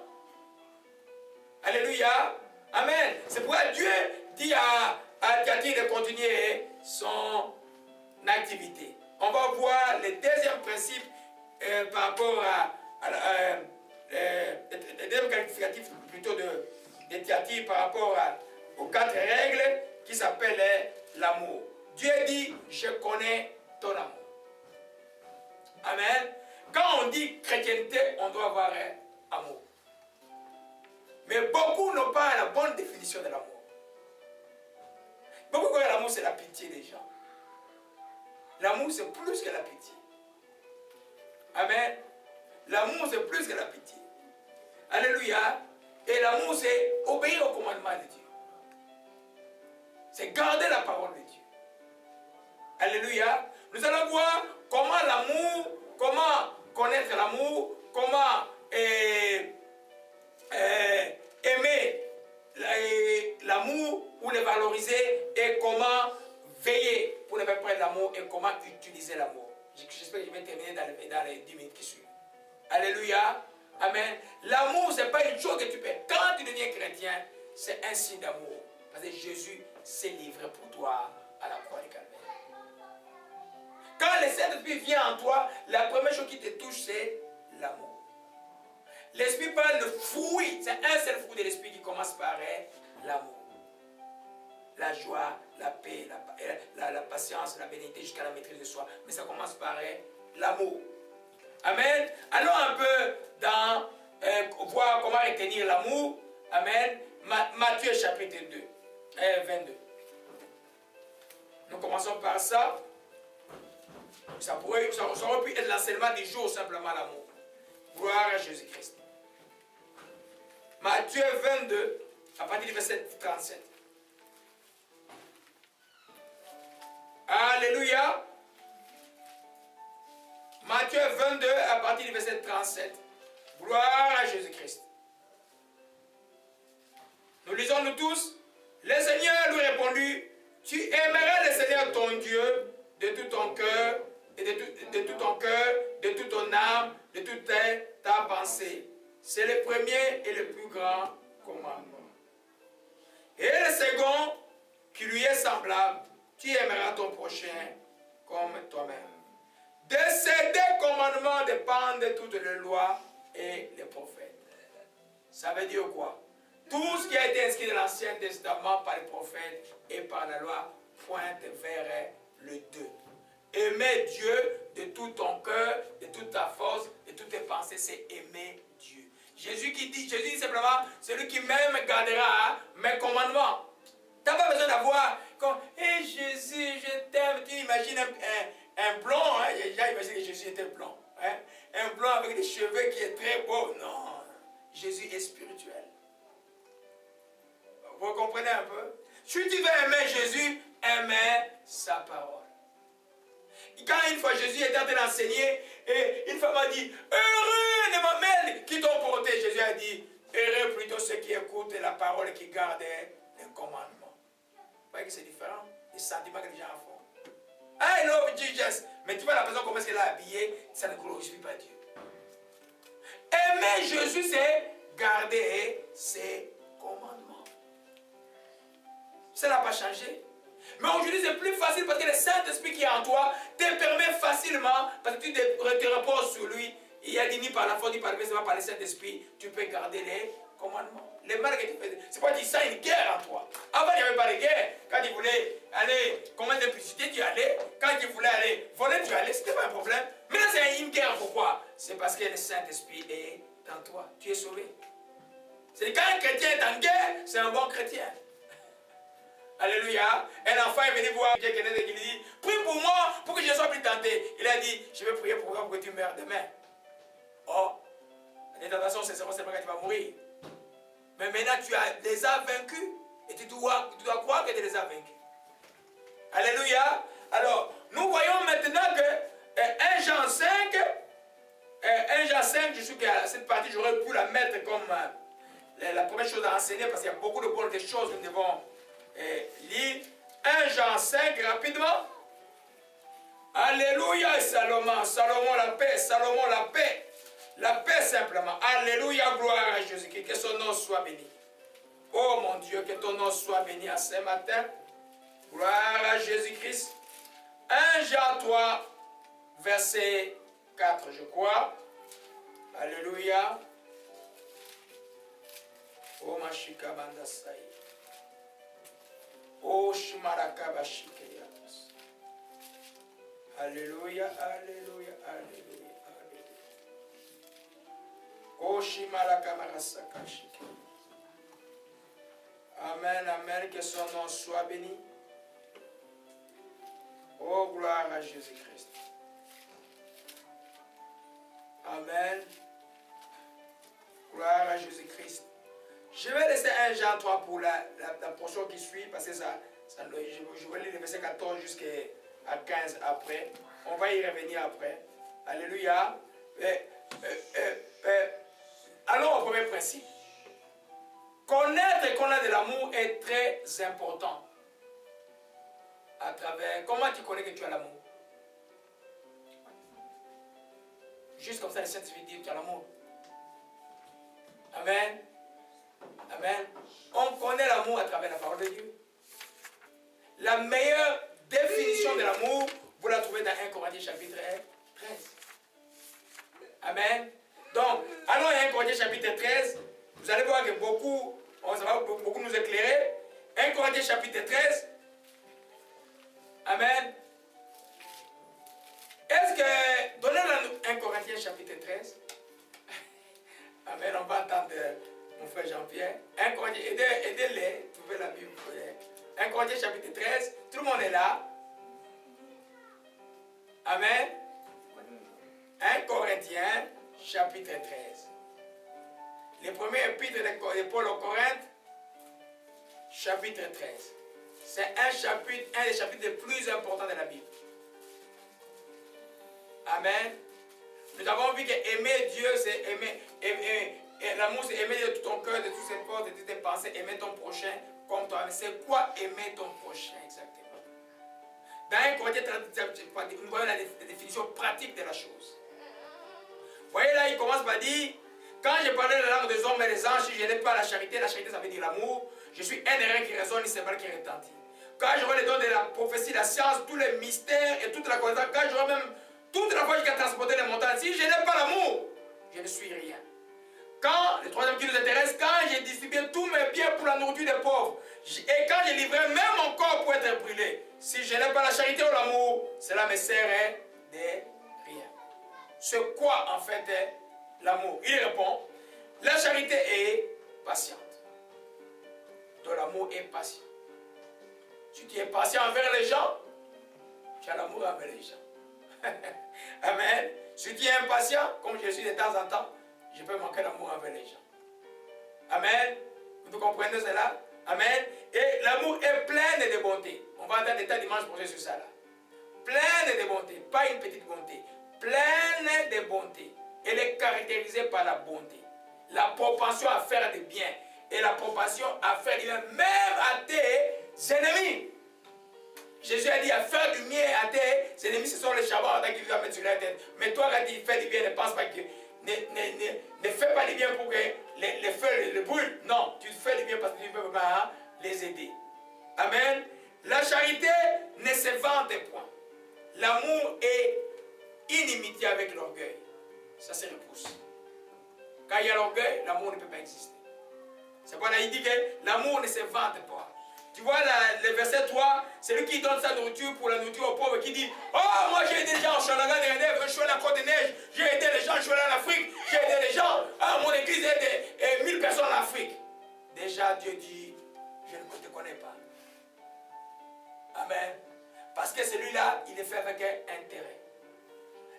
A: Alléluia. Amen. C'est pourquoi Dieu dit à Thyatire de continuer son activité. On va voir le deuxième principe par rapport le deuxième qualificatif plutôt de Thyatire par rapport aux 4 règles qui s'appellent l'amour. Dieu dit, je connais ton amour. Amen. Quand on dit chrétienté, on doit avoir amour. Mais beaucoup n'ont pas la bonne définition de l'amour. Beaucoup croient que l'amour c'est la pitié des gens. L'amour c'est plus que la pitié. Amen. L'amour c'est plus que la pitié. Alléluia. Et l'amour c'est obéir au commandement de Dieu. C'est garder la parole de Dieu. Alléluia. Nous allons voir comment l'amour, comment connaître l'amour, comment aimer l'amour ou le valoriser et comment veiller pour ne pas perdre l'amour et comment utiliser l'amour. J'espère que je vais terminer dans les 10 minutes qui suivent. Alléluia. Amen. L'amour, ce n'est pas une chose que tu peux. Quand tu deviens chrétien, c'est un signe d'amour. Parce que Jésus s'est livré pour toi à la croix du Calvaire. Quand le Saint-Esprit vient en toi, la première chose qui te touche, c'est l'amour. L'Esprit parle de fruit. C'est un seul fruit de l'Esprit qui commence par l'amour. La joie, la paix, la patience, la bénédiction jusqu'à la maîtrise de soi. Mais ça commence par l'amour. Amen. Allons un peu dans voir comment retenir l'amour. Amen. Matthieu chapitre 2, 22. Nous commençons par ça. Ça aurait pu être l'enseignement du jour, simplement l'amour. Gloire à Jésus-Christ. Matthieu 22, à partir du verset 37. Alléluia. Matthieu 22, à partir du verset 37. Gloire à Jésus-Christ. Nous lisons nous tous. Le Seigneur lui répondit, tu aimeras le Seigneur ton Dieu de tout ton cœur, et de tout ton cœur, de toute ton âme, de toute ta pensée. C'est le premier et le plus grand commandement. Et le second qui lui est semblable, tu aimeras ton prochain comme toi-même. De ces deux commandements dépendent toutes les lois et les prophètes. Ça veut dire quoi? Tout ce qui a été inscrit dans l'Ancien Testament par les prophètes et par la loi pointe vers le 2. Aimer Dieu de tout ton cœur, de toute ta force, de toutes tes pensées, c'est aimer Dieu. Jésus dit simplement, celui qui m'aime gardera mes commandements. Tu n'as pas besoin d'avoir comme, hé Jésus, je t'aime. Tu imagines un blond, hein? J'ai déjà imaginé que Jésus était blond. Hein? Un blond avec des cheveux qui est très beau. Non, Jésus est spirituel. Vous comprenez un peu? Si tu veux aimer Jésus, aimer sa parole. Quand une fois Jésus était en train d'enseigner, et une femme m'a dit, heureux les mamelles qui t'ont porté. Jésus a dit, heureux plutôt ceux qui écoutent la parole et qui gardent les commandements. Vous voyez que c'est différent des sentiments que les gens font. I love Jesus. Mais tu vois la personne comment elle est habillée, ça ne glorifie pas Dieu. Aimer Jésus, c'est garder ses commandements. Ça n'a pas changé. Mais aujourd'hui, c'est plus facile parce que le Saint-Esprit qui est en toi te permet facilement, parce que tu te reposes sur lui. Il a dit ni par la foi, ni par le par le Saint-Esprit, tu peux garder les commandements. Les mal que tu fais, c'est pas qu'il sent une guerre en toi. Avant, il n'y avait pas de guerre. Quand il voulait aller commettre l'impudicité, tu allais. Quand il voulait aller voler, tu allais. Ce n'était pas un problème. Mais là, c'est une guerre. Pourquoi? C'est parce que le Saint-Esprit est en toi. Tu es sauvé. C'est quand un chrétien est en guerre, c'est un bon chrétien. Alléluia. Un enfant est venu voir Dieu qui lui dit, prie pour moi pour que je ne sois plus tenté. Il a dit, je vais prier pour toi pour que tu meurs demain. Oh, la tentation, c'est seulement quand tu vas mourir. Mais maintenant, tu les as vaincus. Et tu dois croire que tu les as vaincus. Alléluia. Alors, nous voyons maintenant que 1 Jean 5, 1 Jean 5, je suis qu'à cette partie, j'aurais pu la mettre comme la première chose à enseigner parce qu'il y a beaucoup de bonnes choses que nous devons lire. 1 Jean 5, rapidement. Alléluia, Salomon. Salomon la paix, Salomon la paix. La paix simplement. Alléluia, gloire à Jésus-Christ. Que son nom soit béni. Oh mon Dieu, que ton nom soit béni à ce matin. Gloire à Jésus-Christ. 1 Jean 3, verset 4, je crois. Alléluia. Oh Mashika Bandasai. Oh Shimarakabashikeyatos. Alléluia, alléluia, alléluia, alléluia. Oh Shimarakamarasakashike. Amen, amen, que son nom soit béni. Oh, gloire à Jésus-Christ. Amen. Gloire à Jésus-Christ. Je vais laisser 1 Jean 3 pour la portion qui suit, parce que je vais lire les versets 14 jusqu'à 15 après. On va y revenir après. Alléluia. Allons au premier principe. Connaître qu'on a de l'amour est très important. À travers... Comment tu connais que tu as l'amour? Juste comme ça, le Saint-Esprit dit que tu as l'amour. Amen. Amen. On connaît l'amour à travers la parole de Dieu. La meilleure définition de l'amour, vous la trouvez dans 1 Corinthiens chapitre 13. Amen. Donc, allons à 1 Corinthiens chapitre 13. Vous allez voir que ça va beaucoup nous éclairer. 1 Corinthiens chapitre 13. Amen. Est-ce que... Donnez-nous 1 Corinthiens chapitre 13. Amen. On va attendre mon frère Jean-Pierre. 1 Corinthiens, aidez-les. Trouvez la Bible. 1 Corinthiens chapitre 13. Tout le monde est là. Amen. 1 Corinthiens chapitre 13. Les premiers épîtres de Paul aux Corinthes, chapitre 13. C'est un des chapitres les plus importants de la Bible. Amen. Nous avons vu que aimer Dieu, c'est aimer. L'amour, c'est aimer de tout ton cœur, de toutes ses forces, de toutes tes pensées. Aimer ton prochain comme toi-même. C'est quoi aimer ton prochain exactement? Dans 1 Corinthiens 13, nous voyons la définition pratique de la chose. Vous voyez là, il commence par dire, quand je parlais la langue des hommes et des anges, si je n'ai pas la charité ça veut dire l'amour. Je suis un erreur qui résonne, c'est mal qui retentit. quand j'aurai les dons de la prophétie, la science, tous les mystères et toute la connaissance, quand j'aurai même toute la foi jusqu'à transporter les montagnes, si je n'ai pas l'amour, je ne suis rien. Quand, le troisième qui nous intéresse, quand j'ai distribué tous mes biens pour la nourriture des pauvres, et quand j'ai livré même mon corps pour être brûlé, si je n'ai pas la charité ou l'amour, cela me sert de rien. C'est quoi en fait l'amour? Il répond, la charité est patiente. Donc l'amour est patient. Si tu es patient envers les gens, tu as l'amour envers les gens. Amen. Si tu es impatient, comme je suis de temps en temps, je peux manquer d'amour envers les gens. Amen. Vous comprenez cela? Amen. Et l'amour est plein de bonté. On va entendre des tas dimanche prochain sur ça là. Plein de bonté, pas une petite bonté. Pleine de bonté. Elle est caractérisée par la bonté. La propension à faire du bien. Et la propension à faire du bien, même à tes ennemis. Jésus a dit à faire du bien à tes ennemis, ce sont les chabards qui vivent à mettre sur la tête. Mais toi, quand tu fais du bien, ne pense pas que. Ne fais pas du bien pour que les feux le brûlent. Non, tu fais du bien parce que tu peux pas les aider. Amen. La charité ne se vante point. L'amour est inimitié avec l'orgueil. Ça se repousse. Quand il y a l'orgueil, l'amour ne peut pas exister. C'est pourquoi il dit que l'amour ne se vante pas. Tu vois le verset 3, c'est lui qui donne sa nourriture pour la nourriture aux pauvres, qui dit, oh, moi j'ai aidé les gens au Chalaga de Renève, je suis à la Côte des Neiges, j'ai aidé les gens, je suis allé en Afrique, j'ai aidé les gens, mon église aide 1000 personnes en Afrique. Déjà Dieu dit, je ne te connais pas. Amen. Parce que celui-là, il est fait avec un intérêt.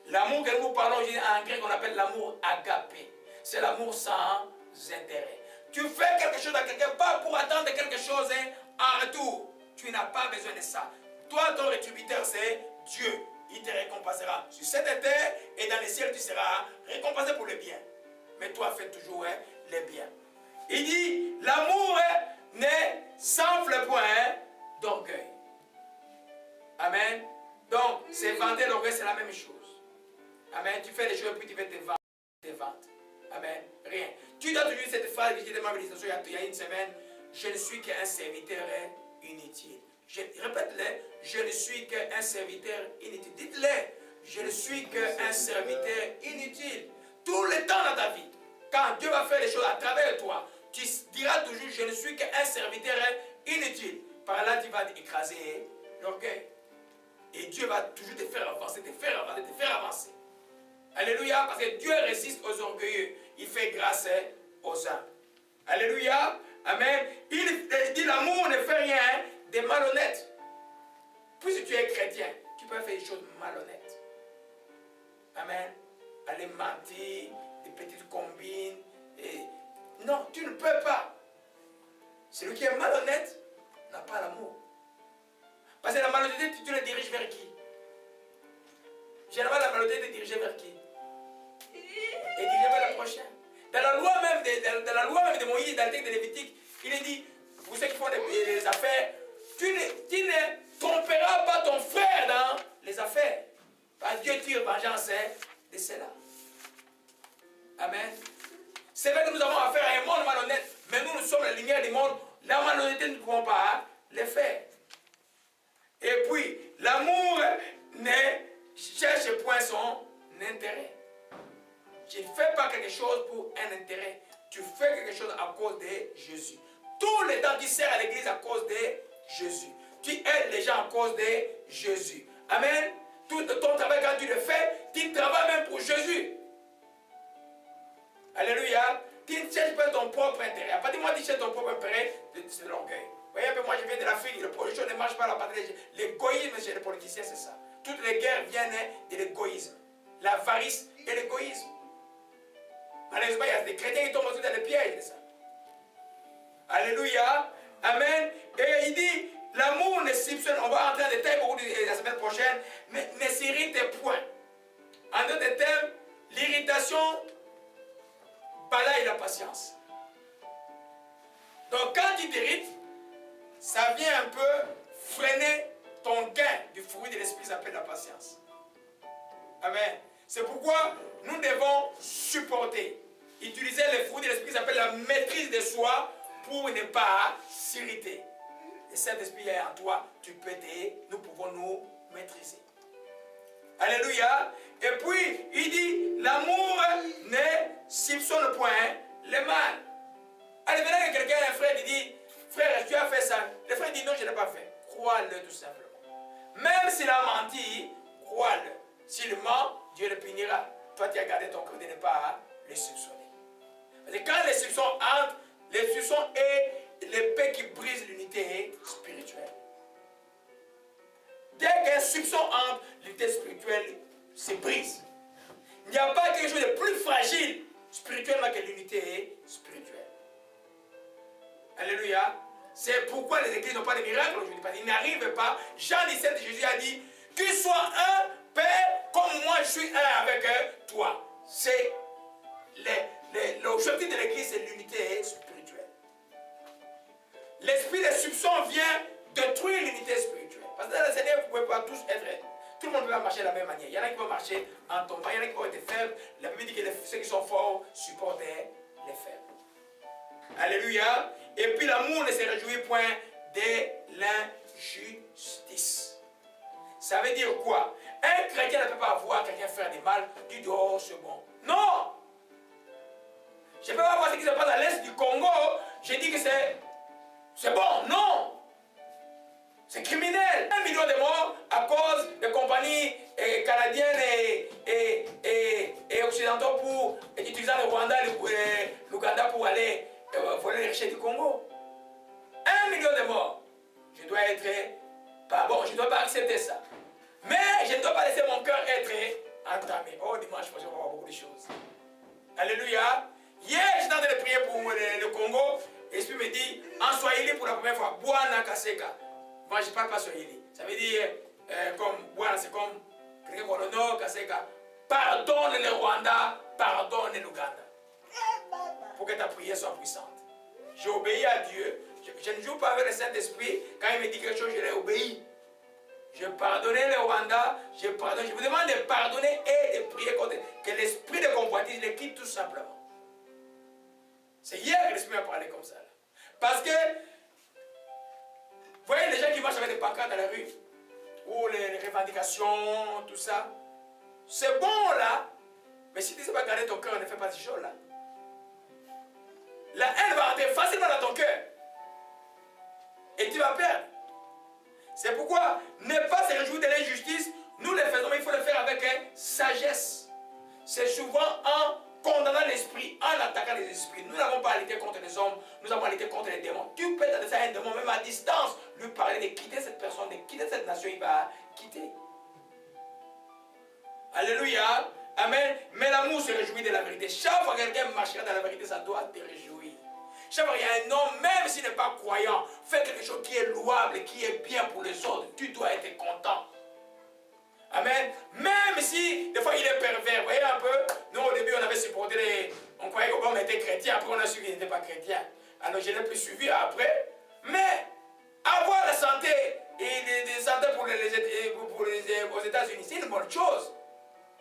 A: L'amour que nous parlons en grec, on appelle l'amour agapé. C'est l'amour sans intérêt. Tu fais quelque chose à quelqu'un, pas pour attendre quelque chose en retour. Tu n'as pas besoin de ça. Toi, ton rétributeur, c'est Dieu. Il te récompensera sur cette terre et dans les ciels, tu seras récompensé pour le bien. Mais toi, fais toujours le bien. Il dit, l'amour ne s'enfle point d'orgueil. Amen. Donc, c'est vanter l'orgueil, c'est la même chose. Amen. Tu fais les choses et puis tu fais tes ventes. Amen. Rien. Tu dois toujours cette phrase que j'ai dit dans ma méditation il y a une semaine. Je ne suis qu'un serviteur inutile. Répète-le. Je ne suis qu'un serviteur inutile. Dites-le. Je ne suis qu'un serviteur inutile. Tout le temps dans ta vie. Quand Dieu va faire les choses à travers toi, tu diras toujours, je ne suis qu'un serviteur inutile. Par là, tu vas écraser l'orgueil. Et Dieu va toujours te faire avancer, te faire avancer, te faire avancer. Alléluia, parce que Dieu résiste aux orgueilleux. Il fait grâce aux humbles. Alléluia, amen. Il dit l'amour ne fait rien de malhonnête. Puisque tu es chrétien, tu peux faire des choses malhonnêtes. Amen. Aller mentir, des petites combines. Non, tu ne peux pas. Celui qui est malhonnête n'a pas l'amour. Parce que la malhonnêteté, tu le diriges vers qui? Généralement, la malhonnêteté te dirige vers qui? Et dirige vers le prochain. Dans la loi même de Moïse, dans le texte de Lévitique, il est dit, pour ceux qui font des affaires, tu ne tromperas pas ton frère dans les affaires. Parce que Dieu tire vengeance de cela. Amen. C'est vrai que nous avons affaire à un monde malhonnête, mais nous sommes la lumière du monde. La malhonnêteté, nous ne pouvons pas les faire. Et puis, l'amour ne cherche point son intérêt. Tu ne fais pas quelque chose pour un intérêt. Tu fais quelque chose à cause de Jésus. Tous les temps, tu sers à l'église à cause de Jésus. Tu aides les gens à cause de Jésus. Amen. Tout ton travail, quand tu le fais, tu travailles même pour Jésus. Alléluia. Tu ne cherches pas ton propre intérêt. À partir du moment où tu cherches ton propre intérêt, c'est de l'orgueil. Vous voyez, moi je viens de l'Afrique, le politicien ne marche pas à la patrie. L'égoïsme chez les politiciens, c'est ça. Toutes les guerres viennent de l'égoïsme. L'avarice et l'égoïsme. Malheureusement, il y a des chrétiens qui tombent aussi dans les pièges de ça. Alléluia. Amen. Et il dit, l'amour ne s'ibsonne, on va entrer en détail beaucoup la semaine prochaine, mais ne s'irrite point. En d'autres termes, l'irritation balaye la patience. Donc quand tu t'irrites, ça vient un peu freiner ton gain du fruit de l'esprit qui s'appelle la patience. Amen. C'est pourquoi nous devons supporter, utiliser les fruits de l'esprit qui s'appelle la maîtrise de soi pour ne pas s'irriter. le Saint-Esprit est en toi, nous pouvons nous maîtriser. Alléluia. Et puis, il dit, l'amour ne soupçonne point le mal. Allez, venez que quelqu'un, un frère, il dit, frère, tu as fait ça. Le frère dit, non, je ne l'ai pas fait. Crois-le tout simplement. Même s'il a menti, crois-le. S'il ment, Dieu le punira. Toi, tu as gardé ton cœur de ne pas le soupçonner. Parce que quand les soupçons entrent, les soupçons est l'épée qui brise l'unité spirituelle. Dès qu'un soupçon entre, l'unité spirituelle se brise. Il n'y a pas quelque chose de plus fragile spirituellement que l'unité spirituelle. Alléluia. C'est pourquoi les églises n'ont pas de miracles aujourd'hui. Parce qu'ils n'arrivent pas. Jean 17, Jésus a dit, qu'il soit un, Père, comme moi je suis un avec toi. C'est l'objectif de l'église, c'est l'unité spirituelle. L'esprit des soupçons vient détruire l'unité spirituelle. Parce que dans le Seigneur, vous ne pouvez pas tous être. Tout le monde ne peut pas marcher de la même manière. Il y en a qui vont marcher en tombant, il y en a qui vont être faibles. La Bible dit que ceux qui sont forts supportent les faibles. Alléluia. Et puis l'amour ne se réjouit point de l'injustice. Ça veut dire quoi? Un chrétien ne peut pas voir quelqu'un faire du mal, du dehors, c'est bon. Non! Je ne peux pas voir ce qui se passe à l'est du Congo, je dis que c'est bon. Non! C'est criminel. 1 million de morts à cause des compagnies canadiennes et occidentaux pour utiliser le Rwanda et l'Ouganda pour aller voler les richesses du Congo. 1 million de morts. Je dois être... Bon, je ne dois pas accepter ça. Mais je ne dois pas laisser mon cœur être entamé. Oh, dimanche prochain, on va voir beaucoup de choses. Alléluia. Hier, j'étais en train de prier pour le Congo. L'Esprit me dit, en Swahili pour la première fois, Bwana Kaseka. Moi, je ne parle pas Swahili. Ça veut dire, comme Bwana, c'est comme quelqu'un qu'on honore, Kaseka. Pardonne le Rwanda, pardonne l'Ouganda. Pour que ta prière soit puissante. J'ai obéi à Dieu. Je ne joue pas avec le Saint-Esprit. Quand il me dit quelque chose, je l'ai obéi. Je pardonnais le Rwanda, je pardonne. Je vous demande de pardonner et de prier contre que l'esprit de convoitise le quitte tout simplement. C'est hier que l'esprit m'a parlé comme ça. Là. Parce que, vous voyez les gens qui marchent avec des pancartes dans la rue, ou les revendications, tout ça. C'est bon là, mais si tu ne sais pas garder ton cœur, ne fais pas ces choses-là. La haine va rentrer facilement dans ton cœur. Et tu vas perdre. C'est pourquoi ne pas se réjouir de l'injustice, nous le faisons, mais il faut le faire avec sagesse. C'est souvent en condamnant l'esprit, en attaquant les esprits. Nous n'avons pas à lutter contre les hommes, nous avons à lutter contre les démons. Tu peux t'adresser à un démon, même à distance, lui parler de quitter cette personne, de quitter cette nation, il va quitter. Alléluia. Amen. Mais l'amour se réjouit de la vérité. Chaque fois que quelqu'un marchera dans la vérité, ça doit te réjouir. Chaque fois qu'il y a un homme, même s'il n'est pas croyant, fait quelque chose qui est louable, qui est bien pour les autres, tu dois être content. Amen. Même si, des fois, il est pervers. Vous voyez un peu, nous, au début, on avait supporté on croyait qu'on était chrétien, après, on a su qu'il n'était pas chrétien. Alors, je l'ai plus suivi après. Mais, avoir la santé et des santé aux États-Unis, c'est une bonne chose.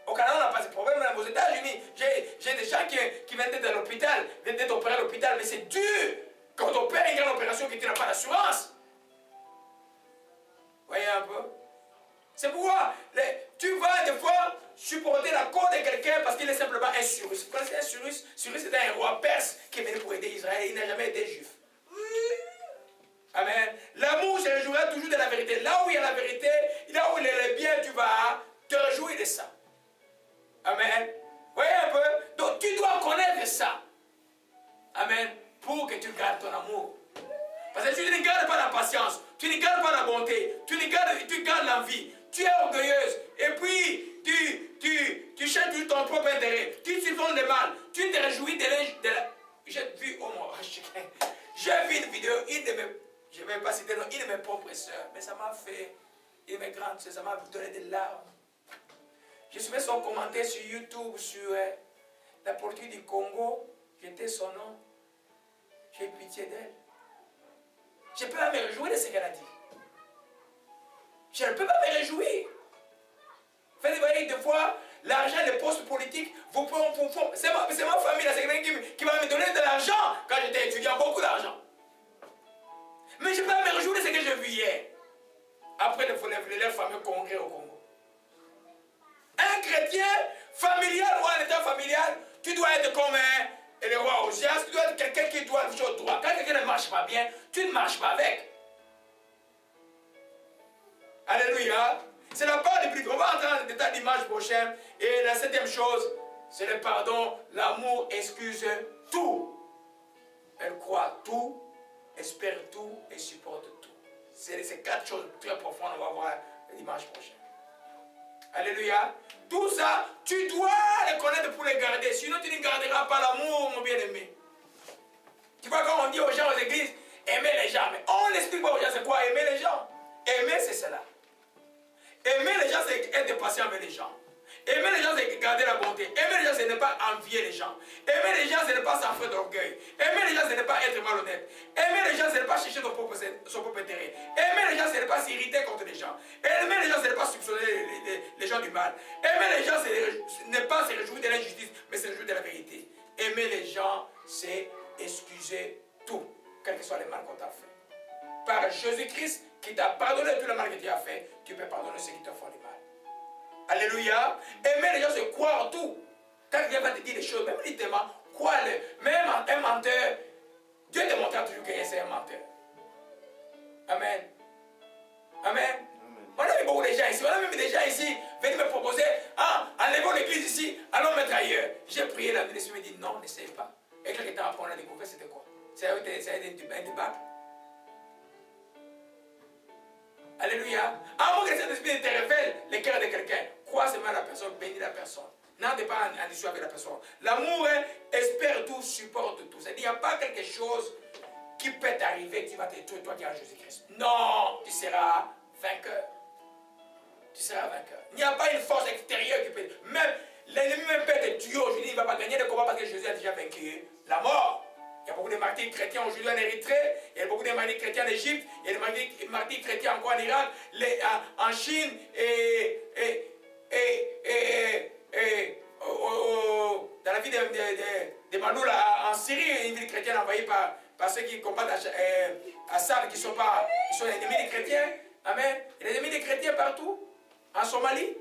A: Au Canada, on n'a pas ce problème, même aux États-Unis. J'ai des gens qui viennent d'être à l'hôpital, viennent d'être opérés à l'hôpital, mais c'est dur quand on opère une grande opération que tu n'as pas d'assurance. Vous voyez un peu? C'est pourquoi tu vas des fois supporter la cause de quelqu'un parce qu'il est simplement un Cyrus. Vous connaissez un Cyrus? Cyrus était un roi perse qui est venu pour aider Israël. Il n'a jamais été juif. Amen. L'amour se réjouira toujours de la vérité. Là où il y a la vérité, là où il est le bien, tu vas te réjouir de ça. Amen. Vous voyez un peu? Donc tu dois connaître ça. Amen. Pour que tu gardes ton amour. Parce que tu ne gardes pas la patience, tu ne gardes pas la bonté, tu gardes l'envie. Tu es orgueilleuse. Et puis tu cherches juste ton propre intérêt. Tu te fais de mal. Tu te réjouis de la... J'ai vu, j'ai vu une vidéo, je ne vais pas citer, une de mes propres sœurs. Mais ça m'a fait, une de mes grandes sœurs, ça m'a donné des larmes. Je suivais son commentaire sur YouTube sur la politique du Congo. J'étais son nom. J'ai pitié d'elle. Je ne peux pas me réjouir de ce qu'elle a dit. Je ne peux pas me réjouir. Vous voyez, des fois, l'argent, les postes politiques, c'est ma famille, c'est quelqu'un qui va me donner de l'argent quand j'étais étudiant, beaucoup d'argent. Mais Mais je peux me réjouir de ce que j'ai vu hier. Après le fameux congrès au Congo. Un chrétien familial ou en état familial, tu dois être comme le roi Osias, tu dois être quelqu'un qui doit marcher au droit. Quand quelqu'un ne marche pas bien, tu ne marches pas avec. Alléluia. C'est la part du Bible. On va entrer dans le détail dimanche prochain. Et la 7e chose, c'est le pardon. L'amour excuse tout. Elle croit tout, espère tout et supporte tout. C'est ces 4 choses très profondes qu'on va voir le dimanche prochain. Alléluia. Tout ça, tu dois les connaître pour les garder. Sinon, tu ne garderas pas l'amour, mon bien-aimé. Tu vois, quand on dit aux gens aux églises, aimer les gens. Mais on n'explique pas aux gens c'est quoi aimer les gens. Aimer, c'est cela. Aimer les gens, c'est être patient avec les gens. Aimer les gens, c'est garder la bonté. Aimer les gens, c'est ne pas envier les gens. Aimer les gens, c'est ne pas s'enfler d'orgueil. Aimer les gens, c'est ne pas être malhonnête. Aimer les gens, c'est ne pas chercher son propre intérêt. Aimer les gens, c'est ne pas s'irriter contre les gens. Aimer les gens, c'est ne pas soupçonner les gens du mal. Aimer les gens, c'est ne pas se réjouir de l'injustice, mais se réjouir de la vérité. Aimer les gens, c'est excuser tout, quel que soit le mal qu'on t'a fait. Par Jésus-Christ, qui t'a pardonné tout le mal que tu as fait, tu peux pardonner ceux qui te font du mal. Alléluia. Aimer les gens, c'est croire tout. Quand quelqu'un va te dire des choses, même littéralement, crois-le. Même un menteur, Dieu te montrera toujours que c'est un menteur. Amen. Amen. On a vu beaucoup de gens ici. On a même des gens ici venus me proposer, enlevons l'église ici, allons mettre ailleurs. J'ai prié, la ministre me dit non, n'essaye pas. Et quelques temps après, on a découvert c'était quoi? C'est un débat. Alléluia. À moins que le Saint-Esprit te révèle le cœur de quelqu'un, crois seulement la personne, bénis la personne. N'entre pas en discussion avec la personne. L'amour espère tout, supporte tout. C'est-à-dire, il n'y a pas quelque chose qui peut t'arriver qui va te tuer, toi qui es en Jésus-Christ. Non, tu seras vainqueur. Tu seras vainqueur. Il n'y a pas une force extérieure qui peut... Même l'ennemi même peut te tuer aujourd'hui, il ne va pas gagner le combat parce que Jésus a déjà vaincu la mort. Il y a beaucoup de martyrs chrétiens aujourd'hui en Érythrée, il y a beaucoup de martyrs chrétiens en Égypte, il y a des martyrs chrétiens encore en Iran, en Chine dans la ville de Maloul en Syrie, une ville chrétienne envahie par ceux qui combattent Assad, qui sont ennemis des chrétiens. Amen. Il y a des ennemis des chrétiens partout. En Somalie,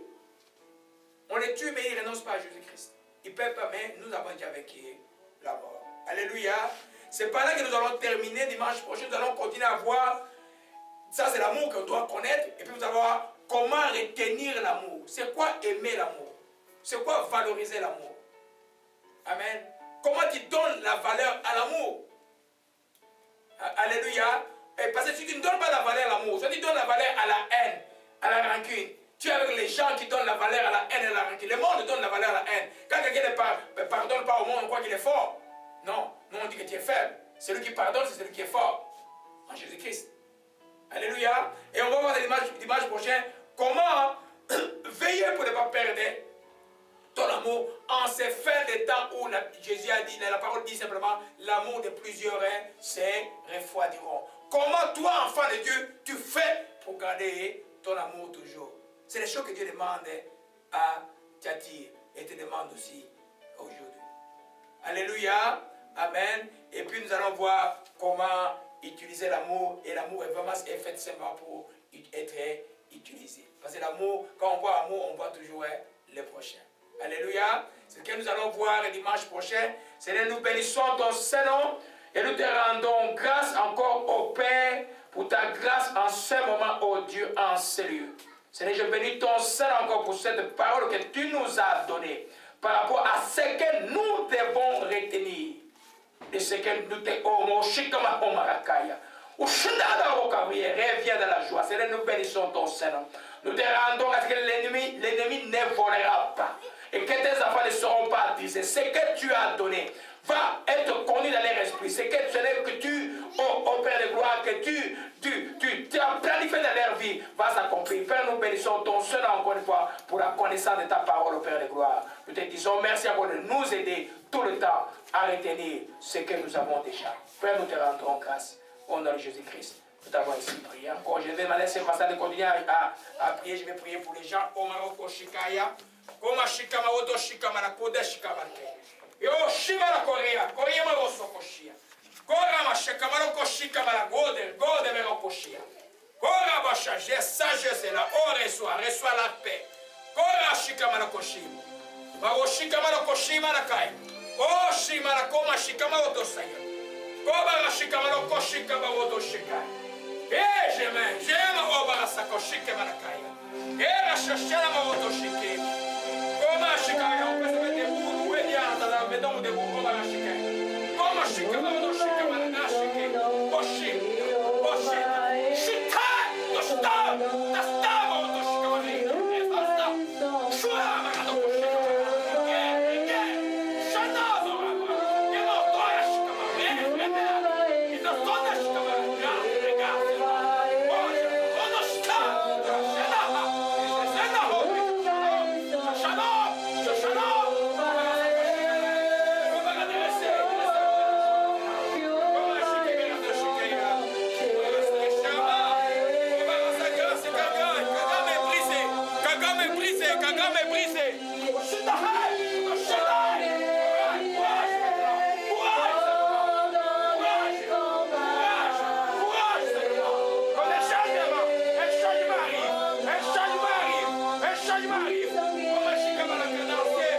A: on les tue, mais ils ne renoncent pas à Jésus-Christ. Ils ne peuvent pas, mais nous avons déjà vaincu la mort. Alléluia. C'est par là que nous allons terminer dimanche prochain. Nous allons continuer à voir. Ça, c'est l'amour qu'on doit connaître. Et puis, nous allons voir comment retenir l'amour. C'est quoi aimer l'amour? C'est quoi valoriser l'amour? Amen. Comment tu donnes la valeur à l'amour? Alléluia. Et parce que si tu ne donnes pas la valeur à l'amour, si tu donnes la valeur à la haine, à la rancune, tu es avec les gens qui donnent la valeur à la haine et à la rancune. Le monde donne la valeur à la haine. Quand quelqu'un ne pardonne pas au monde, on croit qu'il est fort. Non, nous on dit que tu es faible. Celui qui pardonne, c'est celui qui est fort. En Jésus-Christ. Alléluia. Et on va voir dimanche prochain comment veiller pour ne pas perdre ton amour en ces fins de temps où Jésus a dit, la parole dit simplement, l'amour de plusieurs se refroidiront. Comment toi, enfant de Dieu, tu fais pour garder ton amour toujours? C'est les choses que Dieu demande à Thyatire et te demande aussi aujourd'hui. Alléluia. Amen. Et puis nous allons voir comment utiliser l'amour. Et l'amour est vraiment fait simplement pour être utilisé. Parce que l'amour, quand on voit l'amour, on voit toujours le prochain. Alléluia. C'est ce que nous allons voir le dimanche prochain. Seigneur, nous bénissons ton Saint-Nom et nous te rendons grâce encore au Père pour ta grâce en ce moment, oh Dieu, en ce lieu. Seigneur, je bénis ton Saint encore pour cette parole que tu nous as donnée par rapport à ce que nous devons retenir. Et ce que nous te reviens dans la joie. Seigneur, nous bénissons ton Saint-Nom. Nous te rendons à ce que l'ennemi ne volera pas. Et que tes enfants ne seront pas tristes. Ce que tu as donné va être connu dans leur esprit. C'est que tu, ô Père de gloire, que tu as planifié dans leur vie, va s'accomplir. Père, nous bénissons ton Saint-Nom encore une fois pour la connaissance de ta parole, ô Père de gloire. Nous te disons merci encore de nous aider tout le temps à retenir ce que nous avons déjà. Père, nous te rendons grâce. Au nom de Jésus-Christ. Nous t'avons ici prié encore. Je vais me laisser passer de continuer à prier. Je vais prier pour les gens. Omaroko Shikaya. Koma Shikama Odo Shikama na Koda Shikama. Yo Shima la Korea. Korea ma Oso Koshia. J'ai sagesse là. Oh, reçois la paix. Kora shikamana koshima. Maro shikamana koshima na kai. Oh, shimana koma shikama otosaya. Koba shikamana koshika otoshika. J'aime obara sakoshika manakai. Era shashana otoshike. Koma shikaya, on peut se mettre debout, ou bien dans la maison debout, obara shika. Koma shikama otoshika manashike. Koshi. Shita! Tosta! Tasta otoshika manashike. Tasta. Shua manado koshika. Un changement arrive. On va chier comme à la canardier.